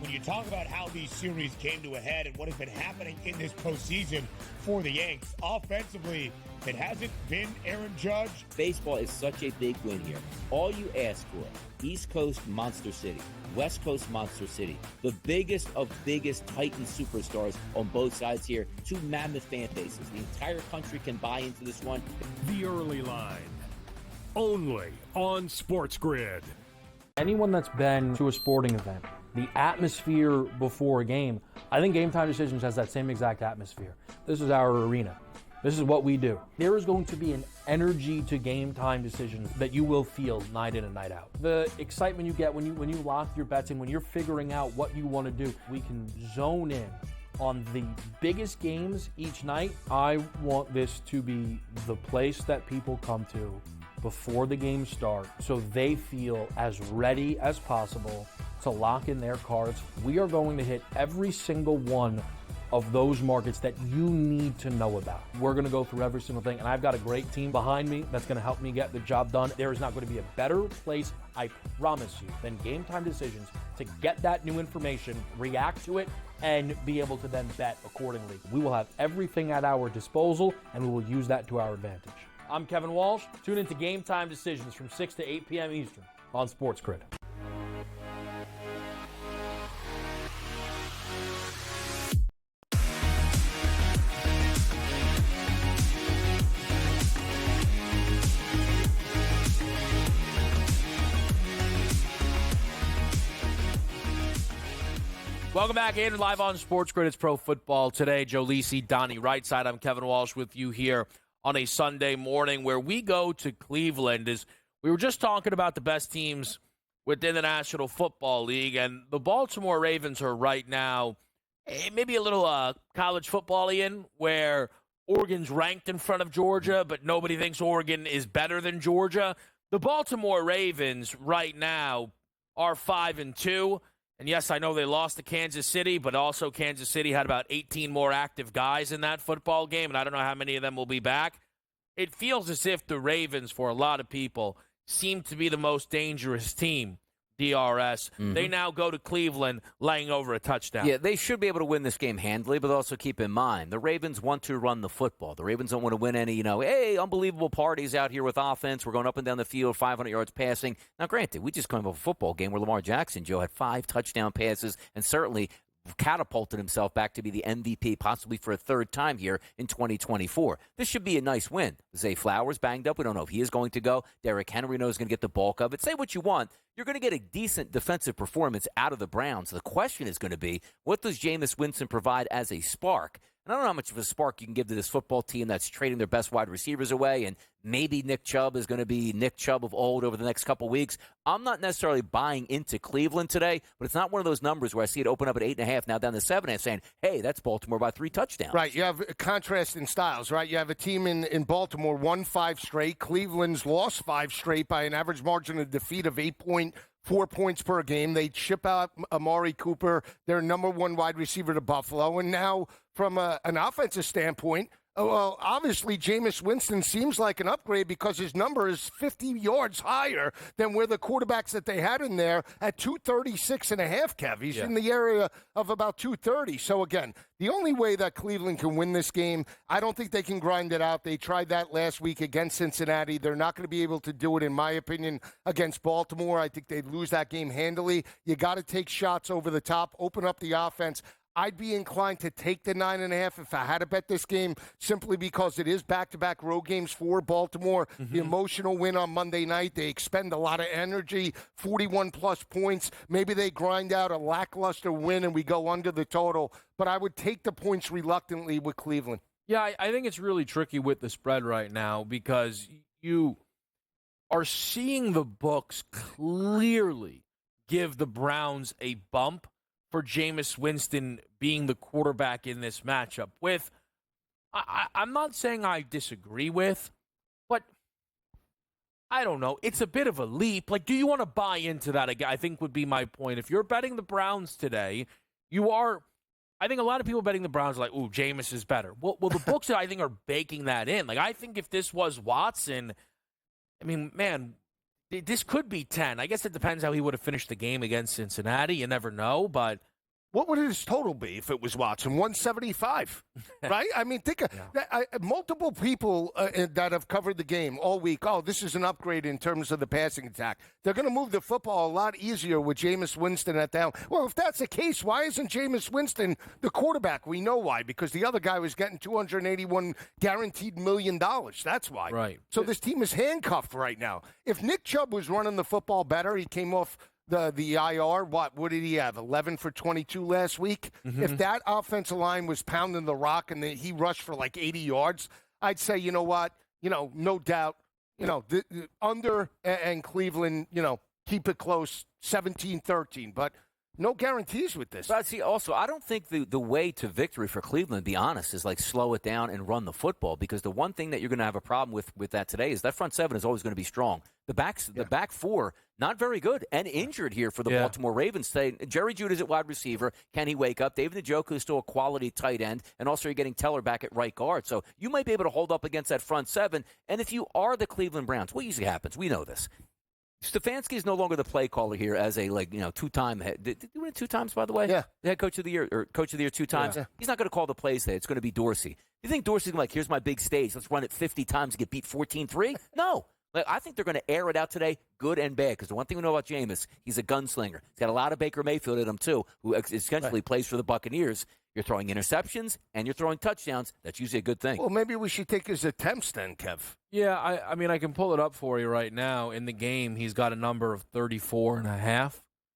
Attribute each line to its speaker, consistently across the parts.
Speaker 1: when you talk about how these series came to a head and what has been happening in this postseason for the Yanks, offensively, it hasn't been Aaron Judge.
Speaker 2: Baseball is such a big win here. All you ask for, East Coast Monster City, West Coast Monster City, the biggest of biggest Titan superstars on both sides here, two mammoth fan bases. The entire country can buy into this one.
Speaker 3: The Early Line, only on SportsGrid.
Speaker 4: Anyone that's been to a sporting event, the atmosphere before a game, I think Game Time Decisions has that same exact atmosphere. This is our arena. This is what we do. There is going to be an energy to Game Time Decisions that you will feel night in and night out. The excitement you get when you lock your bets in, when you're figuring out what you want to do, we can zone in on the biggest games each night. I want this to be the place that people come to before the games start so they feel as ready as possible to lock in their cards. We are going to hit every single one of those markets that you need to know about. We're going to go through every single thing, and I've got a great team behind me that's going to help me get the job done. There is not going to be a better place, I promise you, than Game Time Decisions to get that new information, react to it, and be able to then bet accordingly. We will have everything at our disposal, and we will use that to our advantage. I'm Kevin Walsh. Tune into Game Time Decisions from 6 to 8 p.m. Eastern on SportsGrid. Welcome back in live on SportsGrid. It's Pro Football Today. Joe Lisi, Donnie right side. I'm Kevin Walsh with you here on a Sunday morning where we go to Cleveland. Is we were just talking about the best teams within the National Football League, and the Baltimore Ravens are right now maybe a little college football-y where Oregon's ranked in front of Georgia, but nobody thinks Oregon is better than Georgia. The Baltimore Ravens right now are 5-2. And yes, I know they lost to Kansas City, but also Kansas City had about 18 more active guys in that football game, and I don't know how many of them will be back. It feels as if the Ravens, for a lot of people, seem to be the most dangerous team, DRS. Mm-hmm. They now go to Cleveland laying over a touchdown.
Speaker 5: Yeah, they should be able to win this game handily, but also keep in mind, the Ravens want to run the football. The Ravens don't want to win any, hey, unbelievable parties out here with offense. We're going up and down the field, 500 yards passing. Now, granted, we just come off a football game where Lamar Jackson, Joe, had 5 touchdown passes and certainly catapulted himself back to be the MVP, possibly for a third time here in 2024. This should be a nice win. Zay Flowers banged up. We don't know if he is going to go. Derrick Henry knows he's going to get the bulk of it. Say what you want. You're going to get a decent defensive performance out of the Browns. The question is going to be, what does Jameis Winston provide as a spark? And I don't know how much of a spark you can give to this football team that's trading their best wide receivers away, and maybe Nick Chubb is going to be Nick Chubb of old over the next couple weeks. I'm not necessarily buying into Cleveland today, but it's not one of those numbers where I see it open up at 8.5, now down to 7.5, saying, hey, that's Baltimore by 3 touchdowns.
Speaker 6: Right, you have a contrast in styles, right? You have a team in Baltimore won 5 straight. Cleveland's lost 5 straight by an average margin of defeat of 8.4 points per game. They chip out Amari Cooper, their number 1 wide receiver, to Buffalo. And now, from an offensive standpoint, well, obviously, Jameis Winston seems like an upgrade because his number is 50 yards higher than where the quarterbacks that they had in there at 236.5, Kev. He's in the area of about 230. So, again, the only way that Cleveland can win this game, I don't think they can grind it out. They tried that last week against Cincinnati. They're not going to be able to do it, in my opinion, against Baltimore. I think they'd lose that game handily. You got to take shots over the top, open up the offense. I'd be inclined to take the 9.5 if I had to bet this game, simply because it is back-to-back road games for Baltimore. Mm-hmm. The emotional win on Monday night, they expend a lot of energy, 41-plus points. Maybe they grind out a lackluster win and we go under the total. But I would take the points reluctantly with Cleveland.
Speaker 4: Yeah, I think it's really tricky with the spread right now because you are seeing the books clearly give the Browns a bump for Jameis Winston being the quarterback in this matchup. I'm not saying I disagree with, but I don't know. It's a bit of a leap. Like, do you want to buy into that again? I think would be my point. If you're betting the Browns today, I think a lot of people betting the Browns are like, ooh, Jameis is better. Well, the books, I think, are baking that in. Like, I think if this was Watson, I mean, man, this could be 10. I guess it depends how he would have finished the game against Cincinnati. You never know, but
Speaker 6: what would his total be if it was Watson? 175, right? I mean, think of multiple people that have covered the game all week. Oh, this is an upgrade in terms of the passing attack. They're going to move the football a lot easier with Jameis Winston at down. Well, if that's the case, why isn't Jameis Winston the quarterback? We know why, because the other guy was getting $281 guaranteed $1 million. That's why.
Speaker 7: Right.
Speaker 6: So this team is handcuffed right now. If Nick Chubb was running the football better, he came off the IR, what did he have, 11 for 22 last week?
Speaker 7: Mm-hmm.
Speaker 6: If that offensive line was pounding the rock and he rushed for like 80 yards, I'd say, you know what, no doubt, the under and Cleveland, keep it close, 17-13. But no guarantees with this.
Speaker 5: But see, also, I don't think the way to victory for Cleveland, to be honest, is like slow it down and run the football, because the one thing that you're going to have a problem with that today is that front seven is always going to be strong. The back four, not very good and injured here for the Baltimore Ravens today. Jerry Jeudy's at wide receiver. Can he wake up? David Njoku is still a quality tight end, and also you're getting Teller back at right guard. So you might be able to hold up against that front seven. And if you are the Cleveland Browns, what usually happens, we know this. Stefanski is no longer the play caller here as a two-time head. Did he win it 2 times, by the way?
Speaker 6: Yeah.
Speaker 5: The head coach of the year or coach of the year 2 times. Yeah. He's not going to call the plays today. It's going to be Dorsey. You think Dorsey's going to here's my big stage. Let's run it 50 times and get beat 14-3? No. I think they're going to air it out today, good and bad, because the one thing we know about Jameis, he's a gunslinger. He's got a lot of Baker Mayfield in him, too, who essentially plays for the Buccaneers. You're throwing interceptions and you're throwing touchdowns. That's usually a good thing.
Speaker 6: Well, maybe we should take his attempts then, Kev.
Speaker 7: Yeah, I mean, I can pull it up for you right now. In the game, he's got a number of 34.5.
Speaker 5: I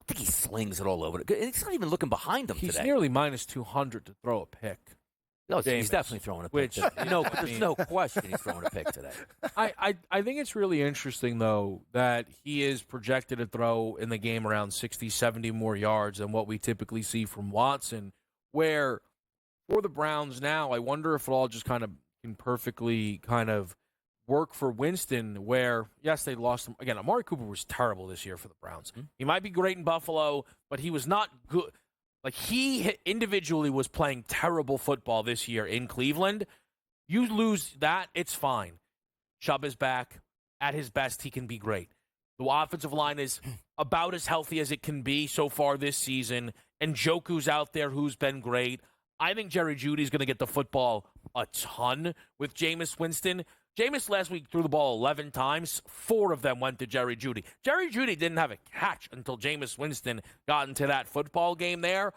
Speaker 5: think he slings it all over. He's not even looking behind him
Speaker 7: He's
Speaker 5: today.
Speaker 7: nearly minus 200 to throw a pick.
Speaker 5: No, he's definitely throwing a pick. There's no question he's throwing a pick today.
Speaker 7: I think it's really interesting, though, that he is projected to throw in the game around 60, 70 more yards than what we typically see from Watson, where for the Browns now, I wonder if it all just kind of can perfectly kind of work for Winston, where, yes, they lost him. Again, Amari Cooper was terrible this year for the Browns. Mm-hmm. He might be great in Buffalo, but he was not good. Like, he individually was playing terrible football this year in Cleveland. You lose that, it's fine. Chubb is back. At his best, he can be great. The offensive line is about as healthy as it can be so far this season, and Njoku's out there, who's been great. I think Jerry Jeudy's going to get the football a ton with Jameis Winston. Jameis last week threw the ball 11 times. 4 of them went to Jerry Jeudy. Jerry Jeudy didn't have a catch until Jameis Winston got into that football game there.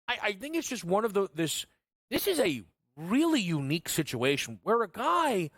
Speaker 7: I think it's just one of this is a really unique situation where a guy,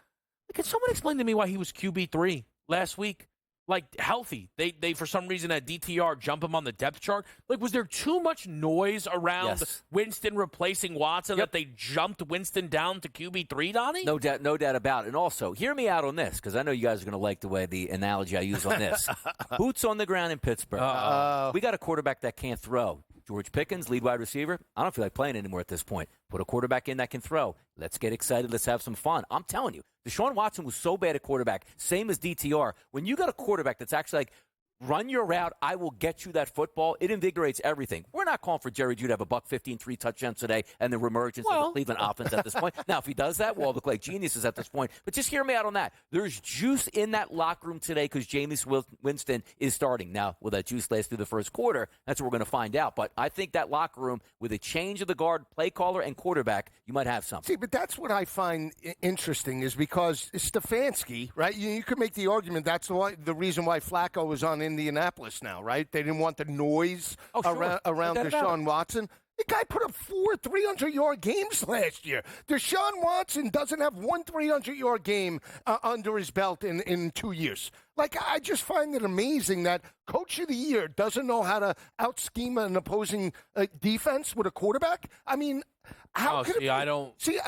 Speaker 7: can someone explain to me why he was QB3 last week? Like, healthy. They for some reason at DTR jump him on the depth chart. Like, was there too much noise around Winston replacing Watson that they jumped Winston down to QB3, Donnie?
Speaker 5: No doubt about it. And also, hear me out on this, because I know you guys are going to like the way the analogy I use on this. Boots on the ground in Pittsburgh. We got a quarterback that can't throw. George Pickens, lead wide receiver. I don't feel like playing anymore at this point. Put a quarterback in that can throw. Let's get excited. Let's have some fun. I'm telling you, Deshaun Watson was so bad at quarterback, same as DTR. When you got a quarterback that's actually like, run your route, I will get you that football, it invigorates everything. We're not calling for Jerry Jeudy to have a $115, 3 touchdowns today and the reemergence of the Cleveland offense at this point. Now, if he does that, we'll all look like geniuses at this point. But just hear me out on that. There's juice in that locker room today because Jameis Winston is starting. Now, will that juice last through the first quarter? That's what we're going to find out. But I think that locker room, with a change of the guard, play caller, and quarterback, you might have something.
Speaker 6: See, but that's what I find interesting is because Stefanski, right? You could make the argument that's the reason why Flacco was on Indianapolis now, right? They didn't want the noise around Deshaun Watson. The guy put up 4 300-yard games last year. Deshaun Watson doesn't have one 300-yard game under his belt in 2 years. Like, I just find it amazing that Coach of the Year doesn't know how to out-scheme an opposing defense with a quarterback. I mean, how could it be?
Speaker 7: I don't...
Speaker 6: See,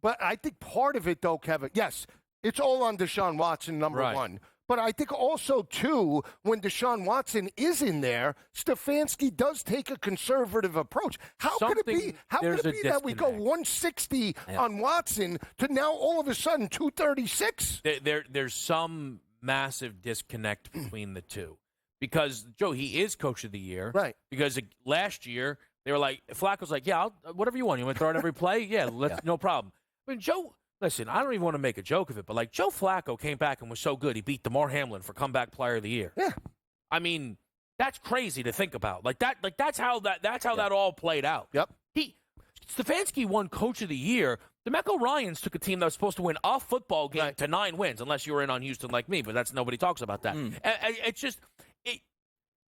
Speaker 6: but I think part of it, though, Kevin, yes, it's all on Deshaun Watson, number one. But I think also, too, when Deshaun Watson is in there, Stefanski does take a conservative approach. How could it be that we go 160 on Watson to now all of a sudden 236?
Speaker 7: There's some massive disconnect between the two. Because, Joe, he is Coach of the Year.
Speaker 6: Right.
Speaker 7: Because last year, they were like, Flacco's like, whatever you want. You want to throw it every play? Yeah, no problem. But Joe... Listen, I don't even want to make a joke of it, but, like, Joe Flacco came back and was so good, he beat DeMar Hamlin for Comeback Player of the Year.
Speaker 6: Yeah.
Speaker 7: I mean, That's crazy to think about. That's how that all played out.
Speaker 6: Yep.
Speaker 7: Stefanski won Coach of the Year. DeMeco Ryans took a team that was supposed to win a football game to 9 wins, unless you were in on Houston like me, but nobody talks about that. It's just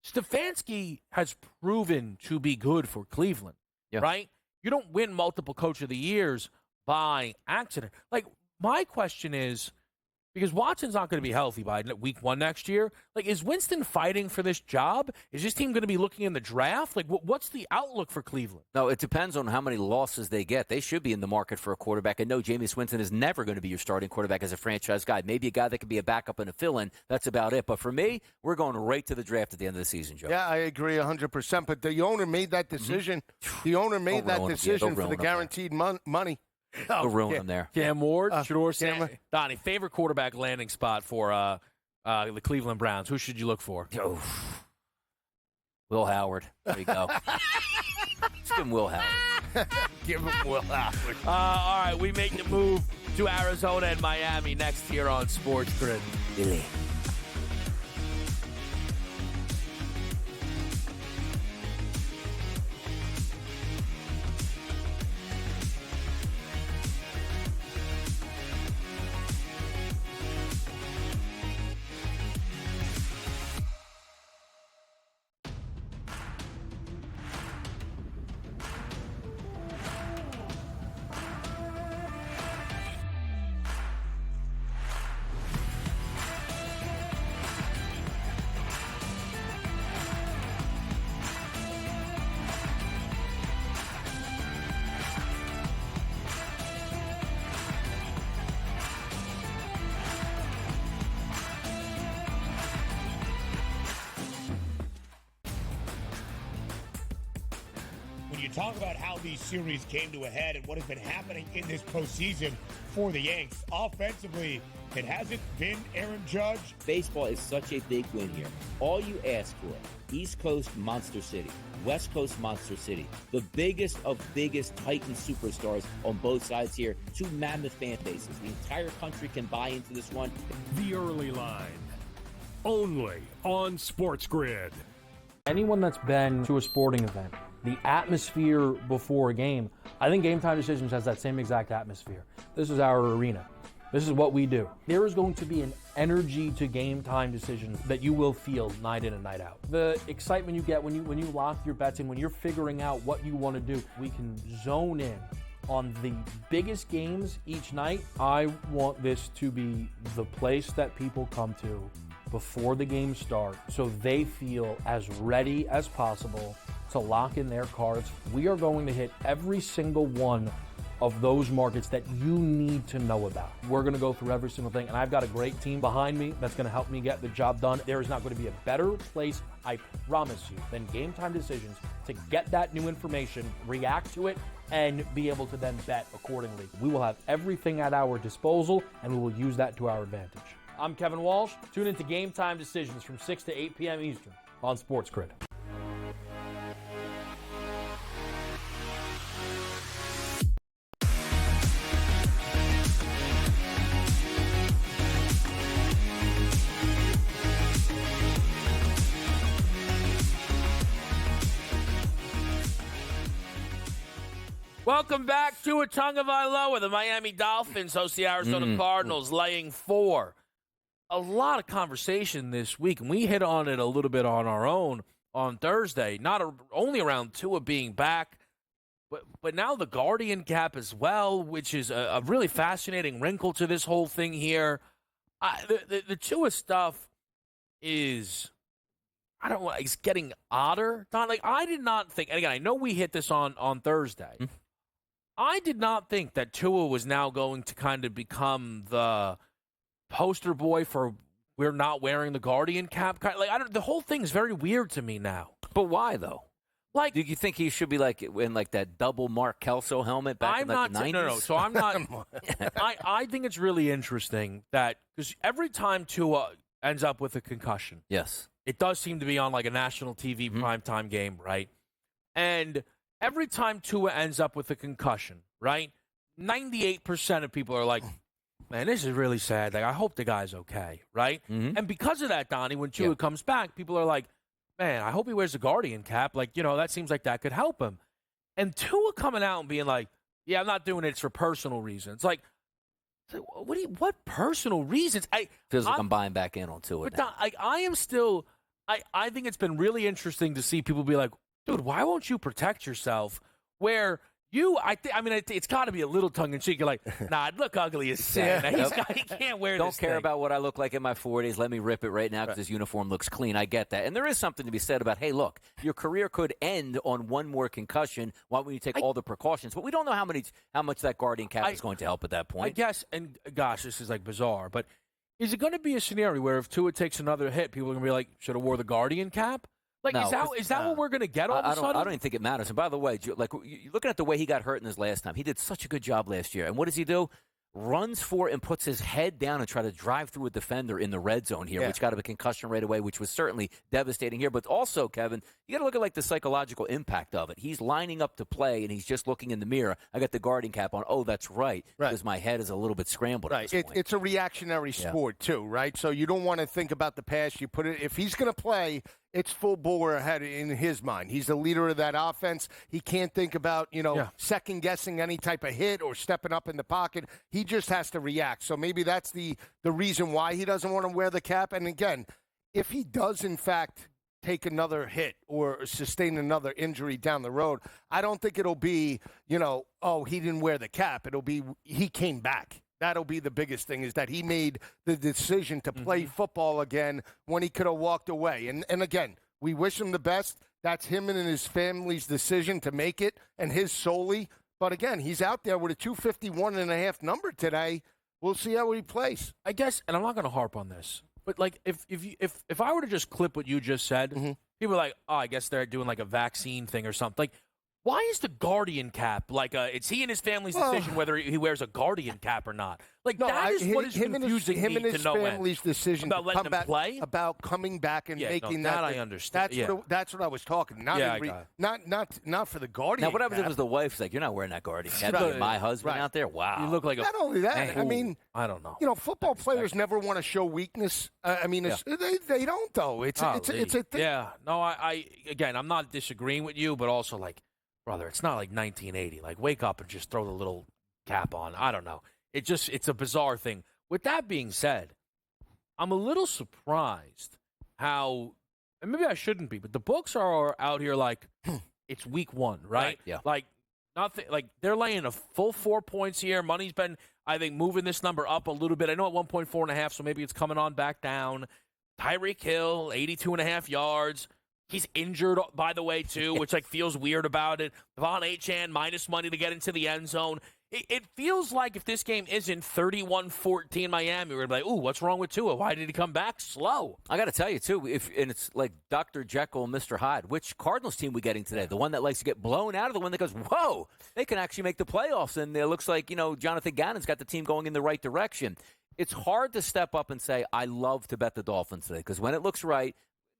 Speaker 7: Stefanski has proven to be good for Cleveland, right? You don't win multiple Coach of the Years by accident. Like, my question is, because Watson's not going to be healthy by week 1 next year. Like, is Winston fighting for this job? Is this team going to be looking in the draft? Like, what's the outlook for Cleveland?
Speaker 5: No, it depends on how many losses they get. They should be in the market for a quarterback. And no, Jameis Winston is never going to be your starting quarterback as a franchise guy. Maybe a guy that could be a backup and a fill-in. That's about it. But for me, we're going right to the draft at the end of the season, Joe.
Speaker 6: Yeah, I agree 100%. But the owner made that decision. The owner made that decision for the guaranteed money.
Speaker 5: They'll ruin them there.
Speaker 7: Cam Ward, Shador Sanders. Donnie, favorite quarterback landing spot for the Cleveland Browns. Who should you look for?
Speaker 5: Oh. Will Howard. There you go. Let's give him Will Howard.
Speaker 6: Give him Will Howard.
Speaker 7: All right, we make the move to Arizona and Miami next here on Sports Grid.
Speaker 5: Billy.
Speaker 1: When you talk about how these series came to a head and what has been happening in this postseason for the Yanks, offensively, it hasn't been Aaron Judge.
Speaker 2: Baseball is such a big win here. All you ask for, East Coast Monster City, West Coast Monster City, the biggest of biggest Titan superstars on both sides here, 2 mammoth fan bases. The entire country can buy into this one.
Speaker 3: The early line. Only on SportsGrid.
Speaker 4: Anyone that's been to a sporting event, the atmosphere before a game, I think Game Time Decisions has that same exact atmosphere. This is our arena. This is what we do. There is going to be an energy to Game Time Decisions that you will feel night in and night out. The excitement you get when you lock your bets in, when you're figuring out what you want to do, we can zone in on the biggest games each night. I want this to be the place that people come to before the games start so they feel as ready as possible to lock in their cards. We are going to hit every single one of those markets that you need to know about. We're going to go through every single thing, and I've got a great team behind me that's going to help me get the job done. There is not going to be a better place, I promise you, than Game Time Decisions to get that new information, react to it, and be able to then bet accordingly. We will have everything at our disposal, and we will use that to our advantage. I'm Kevin Walsh. Tune into Game Time Decisions from 6 to 8 p.m. Eastern on SportsGrid.
Speaker 7: Welcome back to a Tagovailoa. The Miami Dolphins host the Arizona Cardinals, laying 4. A lot of conversation this week, and we hit on it a little bit on our own on Thursday. Only around Tua being back, but now the Guardian cap as well, which is a really fascinating wrinkle to this whole thing here. The Tua stuff is, I don't know, it's getting odder. I did not think, and again, I know we hit this on Thursday. I did not think that Tua was now going to kind of become the poster boy for we're not wearing the Guardian cap. The whole thing's very weird to me now.
Speaker 5: But why, though? Do you think he should be in that double Mark Kelso helmet back in the 90s?
Speaker 7: No. So I'm not. I think it's really interesting that because every time Tua ends up with a concussion,
Speaker 5: yes,
Speaker 7: it does seem to be on a national TV primetime game, right? And every time Tua ends up with a concussion, right, 98% of people are like, man, this is really sad. I hope the guy's okay, right? And because of that, Donnie, when Tua comes back, people are like, man, I hope he wears a Guardian cap. Like, that seems like that could help him. And Tua coming out and being like, yeah, I'm not doing it. It's for personal reasons. Like, what personal reasons?
Speaker 5: Feels like I'm buying back in on Tua.
Speaker 7: But I am still. I think it's been really interesting to see people be like, dude, why won't you protect yourself? Where it's got to be a little tongue in cheek. You're like, nah, I'd look ugly as sin. He can't wear
Speaker 5: Don't
Speaker 7: this.
Speaker 5: Don't care
Speaker 7: thing.
Speaker 5: about what I look like in my 40s. Let me rip it right now because his uniform looks clean. I get that. And there is something to be said about, hey, look, your career could end on one more concussion. Why wouldn't you take all the precautions? But we don't know how much that Guardian cap is going to help at that point.
Speaker 7: I guess, and gosh, this is like bizarre, but is it going to be a scenario where if Tua takes another hit, people are going to be like, should have wore the Guardian cap? Like,
Speaker 5: no,
Speaker 7: is that what we're going to get all of a sudden?
Speaker 5: I don't even think it matters. And by the way, like, looking at the way he got hurt in his last time, he did such a good job last year. And what does he do? Runs for and puts his head down and try to drive through a defender in the red zone here, which got him a concussion right away, which was certainly devastating here. But also, Kevin, you got to look at like the psychological impact of it. He's lining up to play, and he's just looking in the mirror. I got the Guardian cap on. Oh, that's right, because my head is a little bit scrambled.
Speaker 6: Right, it's a reactionary sport too, right? So you don't want to think about the past. You put it if he's going to play. It's full bore ahead in his mind. He's the leader of that offense. He can't think about, second-guessing any type of hit or stepping up in the pocket. He just has to react. So maybe that's the reason why he doesn't want to wear the cap. And, again, if he does, in fact, take another hit or sustain another injury down the road, I don't think it'll be, he didn't wear the cap. It'll be he came back. That'll be the biggest thing, is that he made the decision to play football again when he could have walked away. And again, we wish him the best. That's him and his family's decision to make it, and his solely. But again, he's out there with a 251.5 number today. We'll see how he plays.
Speaker 7: I guess, and I'm not going to harp on this, but like if I were to just clip what you just said, people are like, oh, I guess they're doing like a vaccine thing or something. Like, why is the Guardian cap like it's he and his family's decision whether he wears a Guardian cap or not? Like, that is what is confusing
Speaker 6: him
Speaker 7: me
Speaker 6: and his
Speaker 7: to no
Speaker 6: family's
Speaker 7: end.
Speaker 6: decision
Speaker 7: About letting him play,
Speaker 6: about coming back and making that.
Speaker 7: I understand.
Speaker 6: That's what I was talking. Not for the Guardian.
Speaker 5: Now, what happens
Speaker 6: cap.
Speaker 5: if it was the wife's like, you're not wearing that Guardian cap? My husband out there? Wow.
Speaker 7: You look like
Speaker 6: not only that. I mean,
Speaker 7: I don't know.
Speaker 6: Football players never want to show weakness. They don't though. It's a thing.
Speaker 7: Yeah. No, again, I'm not disagreeing with you, but also like, brother, it's not like 1980. Like, wake up and just throw the little cap on. I don't know. It's a bizarre thing. With that being said, I'm a little surprised how, and maybe I shouldn't be, but the books are out here like it's week one, right?
Speaker 5: Yeah.
Speaker 7: Like, nothing. Like, they're laying a full 4 points here. Money's been, I think, moving this number up a little bit. I know at 1.4.5, so maybe it's coming on back down. Tyreek Hill, 82.5 yards. He's injured, by the way, too, which like feels weird about it. Devon Achane, minus money to get into the end zone. It feels like if this game isn't 31-14 Miami, we're going to be like, ooh, what's wrong with Tua? Why did he come back slow?
Speaker 5: I got to tell you, too, and it's like Dr. Jekyll and Mr. Hyde. Which Cardinals team we getting today? The one that likes to get blown out, or the one that goes, whoa, they can actually make the playoffs? And it looks like, Jonathan Gannon's got the team going in the right direction. It's hard to step up and say, I love to bet the Dolphins today, because when it looks right,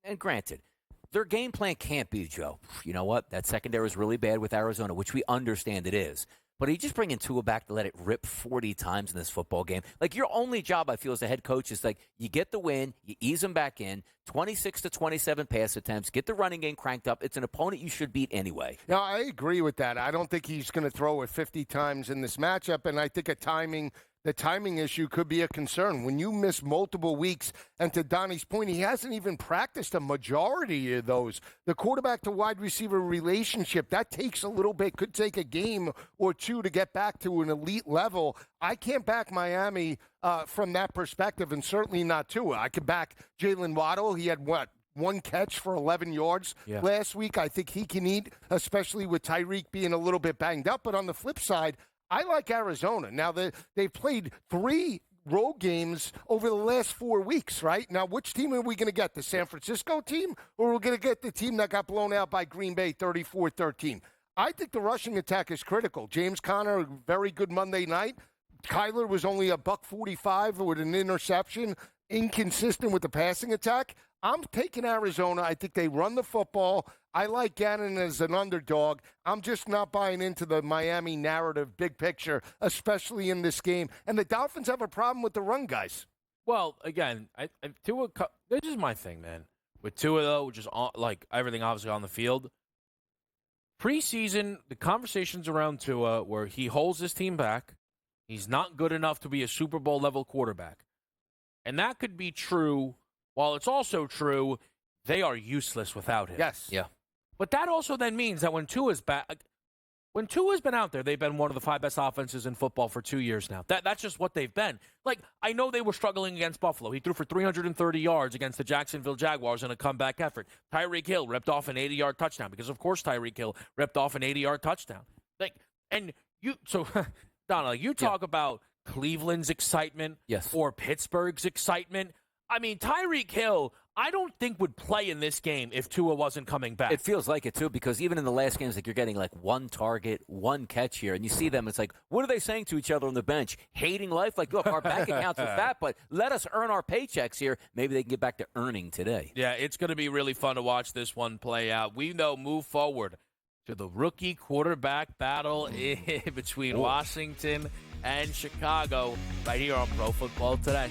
Speaker 5: and granted, their game plan can't be, Joe. You know what? That secondary is really bad with Arizona, which we understand it is. But are you just bringing Tua back to let it rip 40 times in this football game? Like, your only job, I feel, as a head coach is like, you get the win, you ease them back in, 26 to 27 pass attempts, get the running game cranked up. It's an opponent you should beat anyway.
Speaker 6: No, I agree with that. I don't think he's going to throw it 50 times in this matchup, and I think the timing issue could be a concern. When you miss multiple weeks, and to Donnie's point, he hasn't even practiced a majority of those. The quarterback to wide receiver relationship, that takes a little bit, could take a game or two to get back to an elite level. I can't back Miami from that perspective, and certainly not Tua. I could back Jalen Waddle. He had one catch for 11 yards last week. I think he can eat, especially with Tyreek being a little bit banged up. But on the flip side, I like Arizona. Now, they've played 3 road games over the last 4 weeks, right? Now, which team are we going to get? The San Francisco team, or are we going to get the team that got blown out by Green Bay 34-13? I think the rushing attack is critical. James Conner, very good Monday night. Kyler was only $145 with an interception, inconsistent with the passing attack. I'm taking Arizona. I think they run the football. I like Gannon as an underdog. I'm just not buying into the Miami narrative, big picture, especially in this game. And the Dolphins have a problem with the run, guys.
Speaker 7: Well, again, this is my thing, man. with Tua, though, which is like everything obviously on the field. Preseason, the conversations around Tua where he holds his team back. He's not good enough to be a Super Bowl level quarterback. And that could be true, while it's also true they are useless without him.
Speaker 6: Yes.
Speaker 5: Yeah.
Speaker 7: But that also then means that when Tua's back, when Tua's been out there, they've been one of the 5 best offenses in football for 2 years now. That's just what they've been. Like, I know they were struggling against Buffalo. He threw for 330 yards against the Jacksonville Jaguars in a comeback effort. Tyreek Hill ripped off an 80-yard touchdown because, of course, Tyreek Hill ripped off an 80-yard touchdown. Like, and you, so, Donnie, you talk about Cleveland's excitement or Pittsburgh's excitement. I mean, Tyreek Hill, I don't think would play in this game if Tua wasn't coming back.
Speaker 5: It feels like it, too, because even in the last games, like you're getting like one target, one catch here, and you see them, it's like, what are they saying to each other on the bench? Hating life? Like, look, our bank accounts are fat, but let us earn our paychecks here. Maybe they can get back to earning today.
Speaker 7: Yeah, it's going to be really fun to watch this one play out. We know move forward to the rookie quarterback battle between Washington and Chicago right here on Pro Football Today.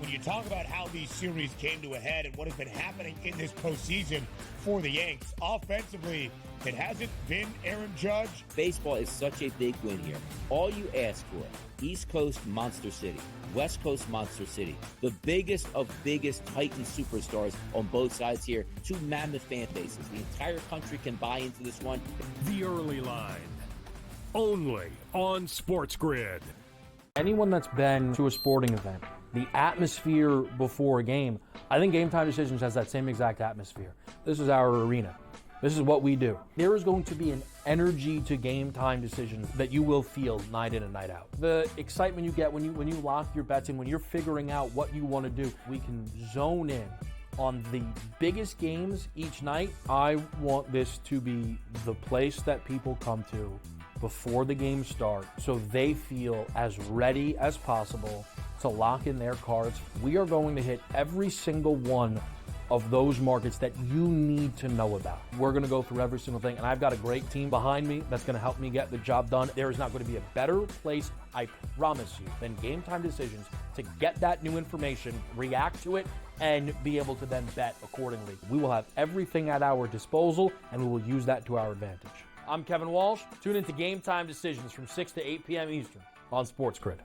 Speaker 1: You talk about how these series came to a head and what has been happening in this postseason for the Yanks. Offensively, it hasn't been Aaron Judge.
Speaker 2: Baseball is such a big win here. All you ask for, East Coast Monster City, West Coast Monster City, the biggest of biggest Titan superstars on both sides here, 2 mammoth fan bases. The entire country can buy into this one.
Speaker 3: The early line, only on SportsGrid.
Speaker 4: Anyone that's been to a sporting event, the atmosphere before a game, I think Game Time Decisions has that same exact atmosphere. This is our arena. This is what we do. There is going to be an energy to Game Time Decisions that you will feel night in and night out. The excitement you get when you lock your bets in, when you're figuring out what you want to do, we can zone in on the biggest games each night. I want this to be the place that people come to before the games start so they feel as ready as possible to lock in their cards. We are going to hit every single one of those markets that you need to know about. We're going to go through every single thing, and I've got a great team behind me that's going to help me get the job done. There is not going to be a better place, I promise you, than Game Time Decisions to get that new information, react to it, and be able to then bet accordingly. We will have everything at our disposal, and we will use that to our advantage. I'm Kevin Walsh. Tune into Game Time Decisions from 6 to 8 p.m. Eastern on SportsGrid.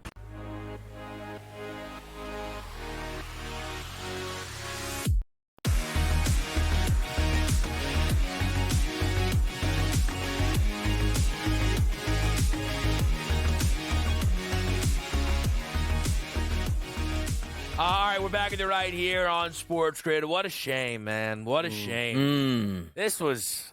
Speaker 7: All right, we're back at the right here on SportsGrid. What a shame, man. What a shame. This was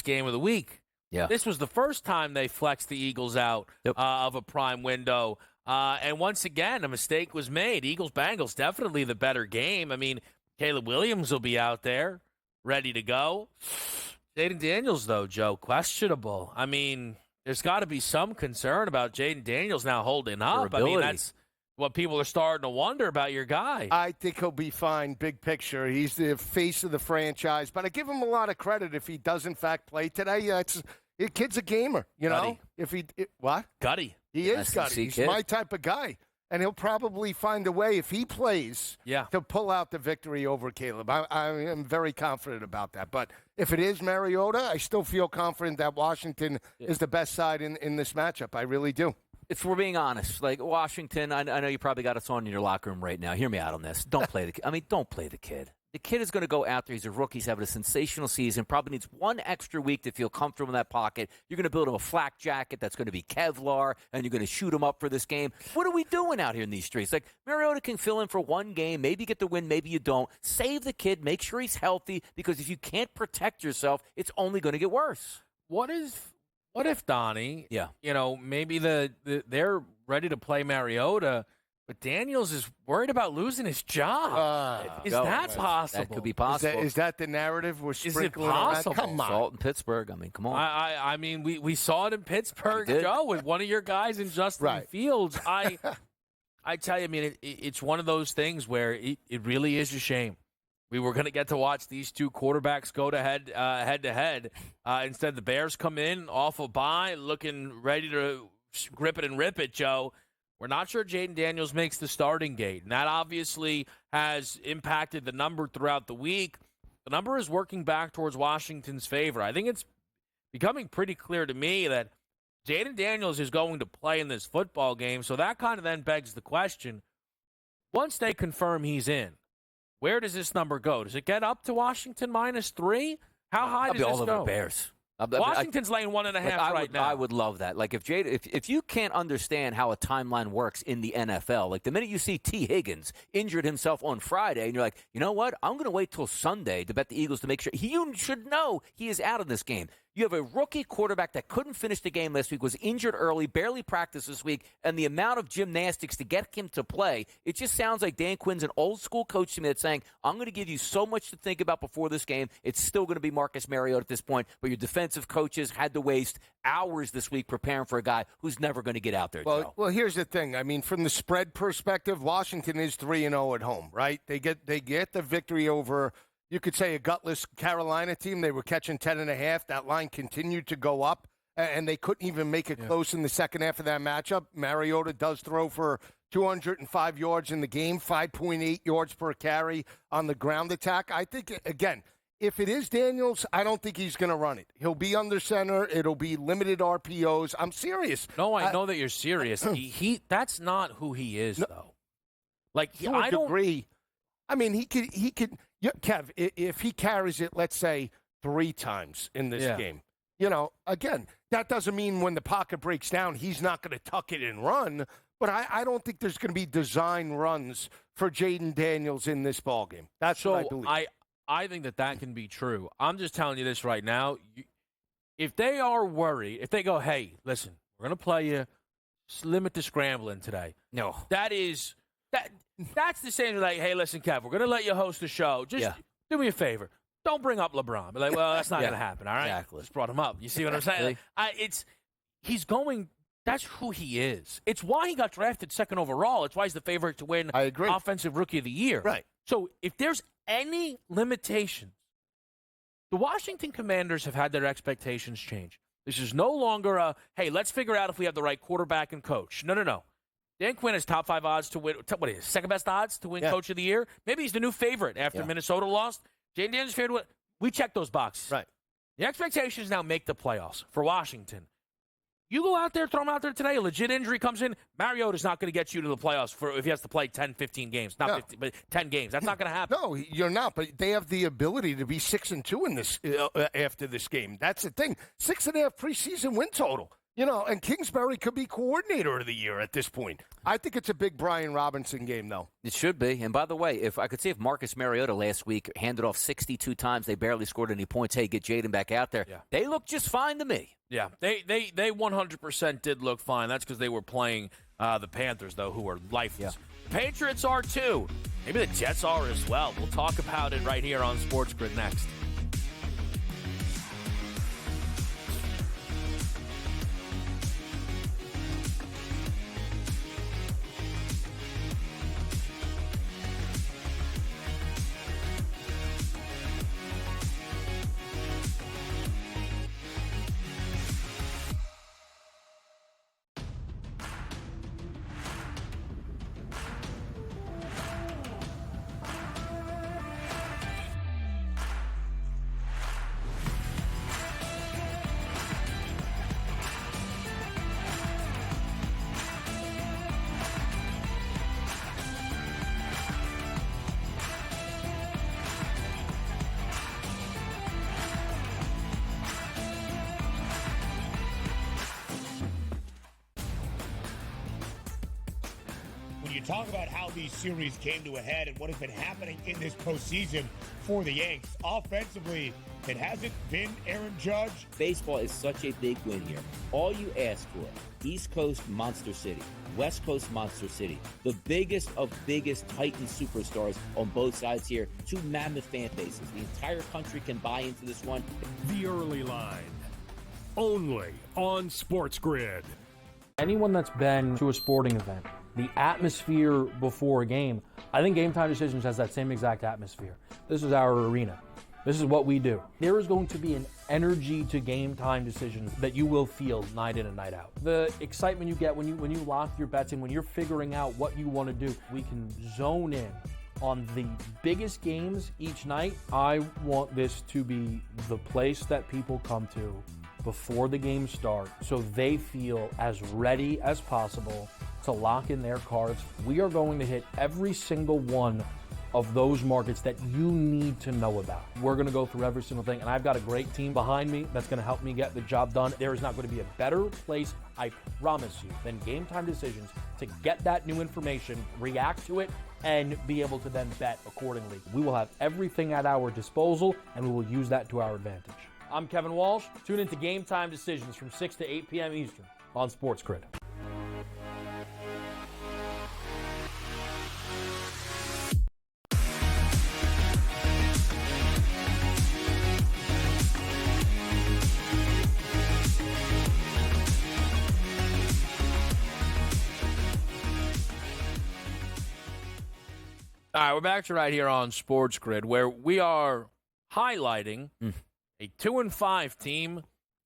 Speaker 7: game of the week.
Speaker 5: Yeah.
Speaker 7: This was the first time they flexed the Eagles out of a prime window. And once again, a mistake was made. Eagles-Bengals, definitely the better game. I mean, Caleb Williams will be out there, ready to go. Jaden Daniels, though, Joe, questionable. I mean, there's got to be some concern about Jaden Daniels now holding up. I mean, that's what people are starting to wonder about your guy.
Speaker 6: I think he'll be fine, big picture. He's the face of the franchise, but I give him a lot of credit if he does, in fact, play today. The kid's a gamer, you know? What?
Speaker 7: Gutty.
Speaker 6: He is gutty. He's my type of guy. And he'll probably find a way, if he plays, to pull out the victory over Caleb. I am very confident about that. But if it is Mariota, I still feel confident that Washington is the best side in this matchup. I really do.
Speaker 5: If we're being honest, like Washington, I know you probably got us on in your locker room right now. Hear me out on this. Don't play the kid. The kid is going to go out there. He's a rookie. He's having a sensational season. Probably needs one extra week to feel comfortable in that pocket. You're going to build him a flak jacket that's going to be Kevlar, and you're going to shoot him up for this game. What are we doing out here in these streets? Like, Mariota can fill in for one game. Maybe you get the win. Maybe you don't. Save the kid. Make sure he's healthy, because if you can't protect yourself, it's only going to get worse.
Speaker 7: What if Donnie?
Speaker 5: Yeah.
Speaker 7: Maybe they're ready to play Mariota, but Daniels is worried about losing his job. Is that possible?
Speaker 5: That could be possible.
Speaker 6: Is that the narrative we're sprinkling?
Speaker 7: Is it possible?
Speaker 6: Come on.
Speaker 5: Salt in Pittsburgh. I mean, come on.
Speaker 7: I mean, we saw it in Pittsburgh, Joe, with one of your guys in Justin Fields. I tell you, I mean, it's one of those things where it really is a shame. We were going to get to watch these two quarterbacks go to head to head. Instead, the Bears come in off a bye, looking ready to grip it and rip it, Joe. We're not sure Jaden Daniels makes the starting gate, and that obviously has impacted the number throughout the week. The number is working back towards Washington's favor. I think it's becoming pretty clear to me that Jaden Daniels is going to play in this football game, so that kind of then begs the question, once they confirm he's in, where does this number go? Does it get up to Washington -3? How high does this go?
Speaker 5: I'll be all over the Bears.
Speaker 7: Washington's laying 1.5 right now.
Speaker 5: I would love that. Like, if you can't understand how a timeline works in the NFL, like the minute you see T. Higgins injured himself on Friday, and you're like, you know what? I'm going to wait till Sunday to bet the Eagles to make sure. You should know he is out of this game. You have a rookie quarterback that couldn't finish the game last week, was injured early, barely practiced this week, and the amount of gymnastics to get him to play, it just sounds like Dan Quinn's an old-school coach to me that's saying, I'm going to give you so much to think about before this game. It's still going to be Marcus Mariota at this point, but your defensive coaches had to waste hours this week preparing for a guy who's never going to get out there, Joe.
Speaker 6: Well, here's the thing. I mean, from the spread perspective, Washington is 3-0 at home, right? They get the victory over, you could say, a gutless Carolina team. They were catching 10.5. That line continued to go up, and they couldn't even make it close in the second half of that matchup. Mariota does throw for 205 yards in the game, 5.8 yards per carry on the ground attack. I think, again, if it is Daniels, I don't think he's going to run it. He'll be under center. It'll be limited RPOs. I'm serious.
Speaker 7: No, I know that you're serious. That's not who he is, though. Like,
Speaker 6: I don't agree. I mean, he could. Yeah, Kev, if he carries it, let's say, 3 times in this game, again, that doesn't mean when the pocket breaks down, he's not going to tuck it and run. But I don't think there's going to be design runs for Jaden Daniels in this ballgame. That's what I believe.
Speaker 7: I think that can be true. I'm just telling you this right now. If they are worried, if they go, hey, listen, we're going to play you, limit the scrambling today.
Speaker 5: No.
Speaker 7: That's the same like, hey, listen, Kev, we're going to let you host the show. Just do me a favor. Don't bring up LeBron. Be like, well, that's not going to happen, all right?
Speaker 5: Exactly.
Speaker 7: Just brought him up. You see what I'm saying? That's who he is. It's why he got drafted 2nd overall. It's why he's the favorite to win Offensive Rookie of the Year.
Speaker 6: Right.
Speaker 7: So if there's any limitations, the Washington Commanders have had their expectations change. This is no longer hey, let's figure out if we have the right quarterback and coach. No. Dan Quinn has top 5 odds to win. What is it, second best odds to win Coach of the Year? Maybe he's the new favorite after Minnesota lost. Jaden Daniels favorite. We check those boxes.
Speaker 6: Right.
Speaker 7: The expectation is now make the playoffs for Washington. You go out there, throw him out there today, a legit injury comes in, Mariota's not going to get you to the playoffs if he has to play 10, 15 games. Not 15, but 10 games. That's not going to happen.
Speaker 6: No, you're not, but they have the ability to be 6-2 in this after this game. That's the thing. 6.5 preseason win total. And Kingsbury could be coordinator of the year at this point. I think it's a big Brian Robinson game, though.
Speaker 5: It should be. And by the way, if I could see if Marcus Mariota last week handed off 62 times, they barely scored any points. Hey, get Jaden back out there.
Speaker 7: Yeah.
Speaker 5: They look just fine to me.
Speaker 7: Yeah, they 100% did look fine. That's because they were playing the Panthers, though, who are lifeless. Yeah. The Patriots are, too. Maybe the Jets are as well. We'll talk about it right here on SportsGrid next.
Speaker 1: you talk about how these series came to a head and what has been happening in this postseason for the Yanks, offensively, it hasn't been Aaron Judge.
Speaker 2: Baseball is such a big win here. All you ask for, East Coast Monster City, West Coast Monster City, the biggest of biggest Titan superstars on both sides here, two mammoth fan bases. The entire country can buy into this one.
Speaker 3: The early line. Only on SportsGrid.
Speaker 4: Anyone that's been to a sporting event, the atmosphere before a game, I think Game Time Decisions has that same exact atmosphere. This is our arena. This is what we do. There is going to be an energy to Game Time Decisions that you will feel night in and night out. The excitement you get when you lock your bets in, when you're figuring out what you want to do, we can zone in on the biggest games each night. I want this to be the place that people come to before the games start so they feel as ready as possible to lock in their cards. We are going to hit every single one of those markets that you need to know about. We're going to go through every single thing, and I've got a great team behind me that's going to help me get the job done. There is not going to be a better place, I promise you, than Game Time Decisions to get that new information, react to it, and be able to then bet accordingly. We will have everything at our disposal, and we will use that to our advantage. I'm Kevin Walsh. Tune into Game Time Decisions from 6 to 8 p.m. Eastern on SportsGrid.
Speaker 7: All right, we're back to right here on SportsGrid, where we are highlighting a 2-5 team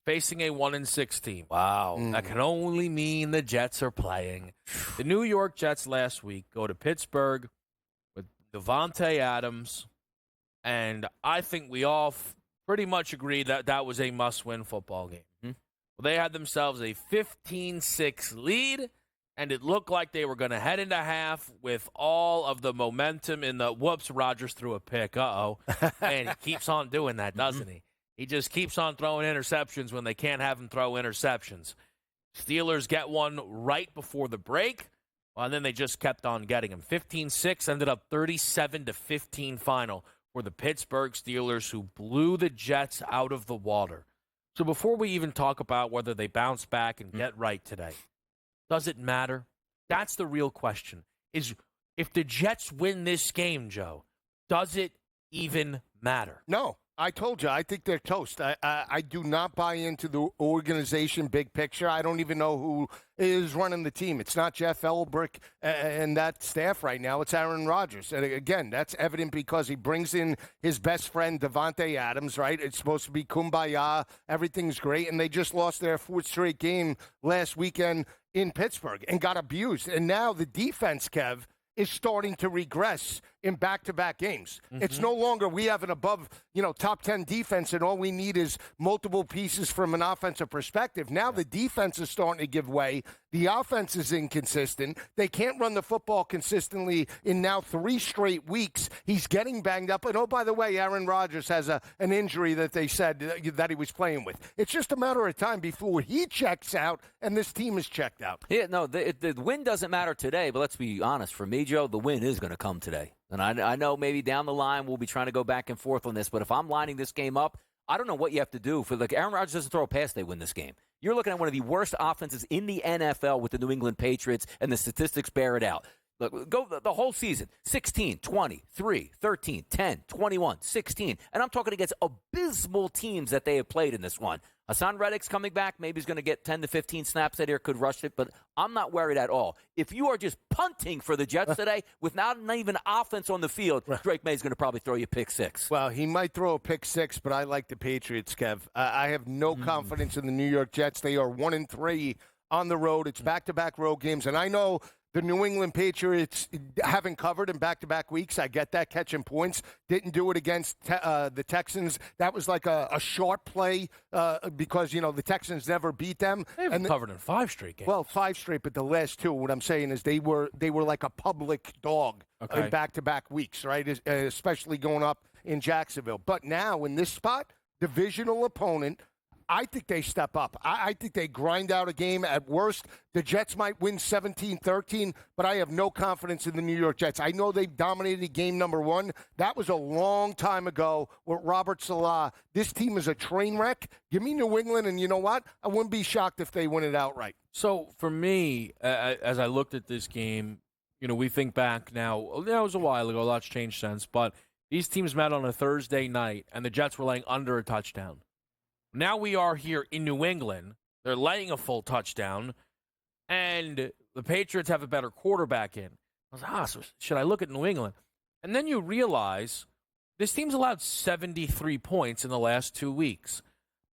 Speaker 7: facing a 1-6 team.
Speaker 5: Wow.
Speaker 7: That can only mean the Jets are playing. The New York Jets last week go to Pittsburgh with Davante Adams, and I think we all pretty much agree that that was a must-win football game. Well, they had themselves a 15-6 lead, and it looked like they were going to head into half with all of the momentum in the whoops, Rodgers threw a pick. And he keeps on doing that, doesn't he? He just keeps on throwing interceptions when they can't have him throw interceptions. Steelers get one right before the break, and then they just kept on getting him. 15-6 ended up 37-15 final for the Pittsburgh Steelers, who blew the Jets out of the water. So before we even talk about whether they bounce back and get right today, does it matter? That's the real question. Is if the Jets win this game, Joe, does it even matter?
Speaker 6: No. I told you, I think they're toast. I do not buy into the organization big picture. I don't even know who is running the team. It's not Jeff Elbrick and that staff right now. It's Aaron Rodgers. And again, that's evident because he brings in his best friend, Davante Adams, right? It's supposed to be kumbaya. Everything's great. And they just lost their fourth straight game last weekend in Pittsburgh and got abused. And now the defense, Kev, is starting to regress in back-to-back games. It's no longer we have an above, top 10 defense and all we need is multiple pieces from an offensive perspective. Now the defense is starting to give way. The offense is inconsistent. They can't run the football consistently in now 3 straight weeks. He's getting banged up. And, oh, by the way, Aaron Rodgers has an injury that they said that he was playing with. It's just a matter of time before he checks out and this team is checked out.
Speaker 5: Yeah, no, the win doesn't matter today, but let's be honest. For me, Joe, the win is going to come today. And I know maybe down the line we'll be trying to go back and forth on this, but if I'm lining this game up, I don't know what you have to do. Aaron Rodgers doesn't throw a pass, they win this game. You're looking at one of the worst offenses in the NFL with the New England Patriots, and the statistics bear it out. Look, go the whole season, 16, 20, 3, 13, 10, 21, 16. And I'm talking against abysmal teams that they have played in this one. Hassan Reddick's coming back. Maybe he's going to get 10 to 15 snaps that here, could rush it, but I'm not worried at all. If you are just punting for the Jets today with not even offense on the field, Drake May's going to probably throw you pick 6.
Speaker 6: Well, he might throw a pick 6, but I like the Patriots, Kev. I have no confidence in the New York Jets. They are 1-3 on the road. It's back-to-back road games, and I know the New England Patriots haven't covered in back-to-back weeks. I get that, catching points. Didn't do it against the Texans. That was like a short play because, the Texans never beat them.
Speaker 7: They haven't covered in 5 straight games.
Speaker 6: Well, 5 straight, but the last 2, what I'm saying is they were like a public dog in back-to-back weeks, right, especially going up in Jacksonville. But now in this spot, divisional opponent, I think they step up. I think they grind out a game. At worst, the Jets might win 17-13, but I have no confidence in the New York Jets. I know they dominated game number 1. That was a long time ago with Robert Saleh. This team is a train wreck. Give me New England, and you know what? I wouldn't be shocked if they win it outright.
Speaker 7: So for me, as I looked at this game, we think back now. That was a while ago. A lot's changed since, but these teams met on a Thursday night, and the Jets were laying under a touchdown. Now we are here in New England. They're laying a full touchdown, and the Patriots have a better quarterback in. I was so should I look at New England? And then you realize this team's allowed 73 points in the last 2 weeks.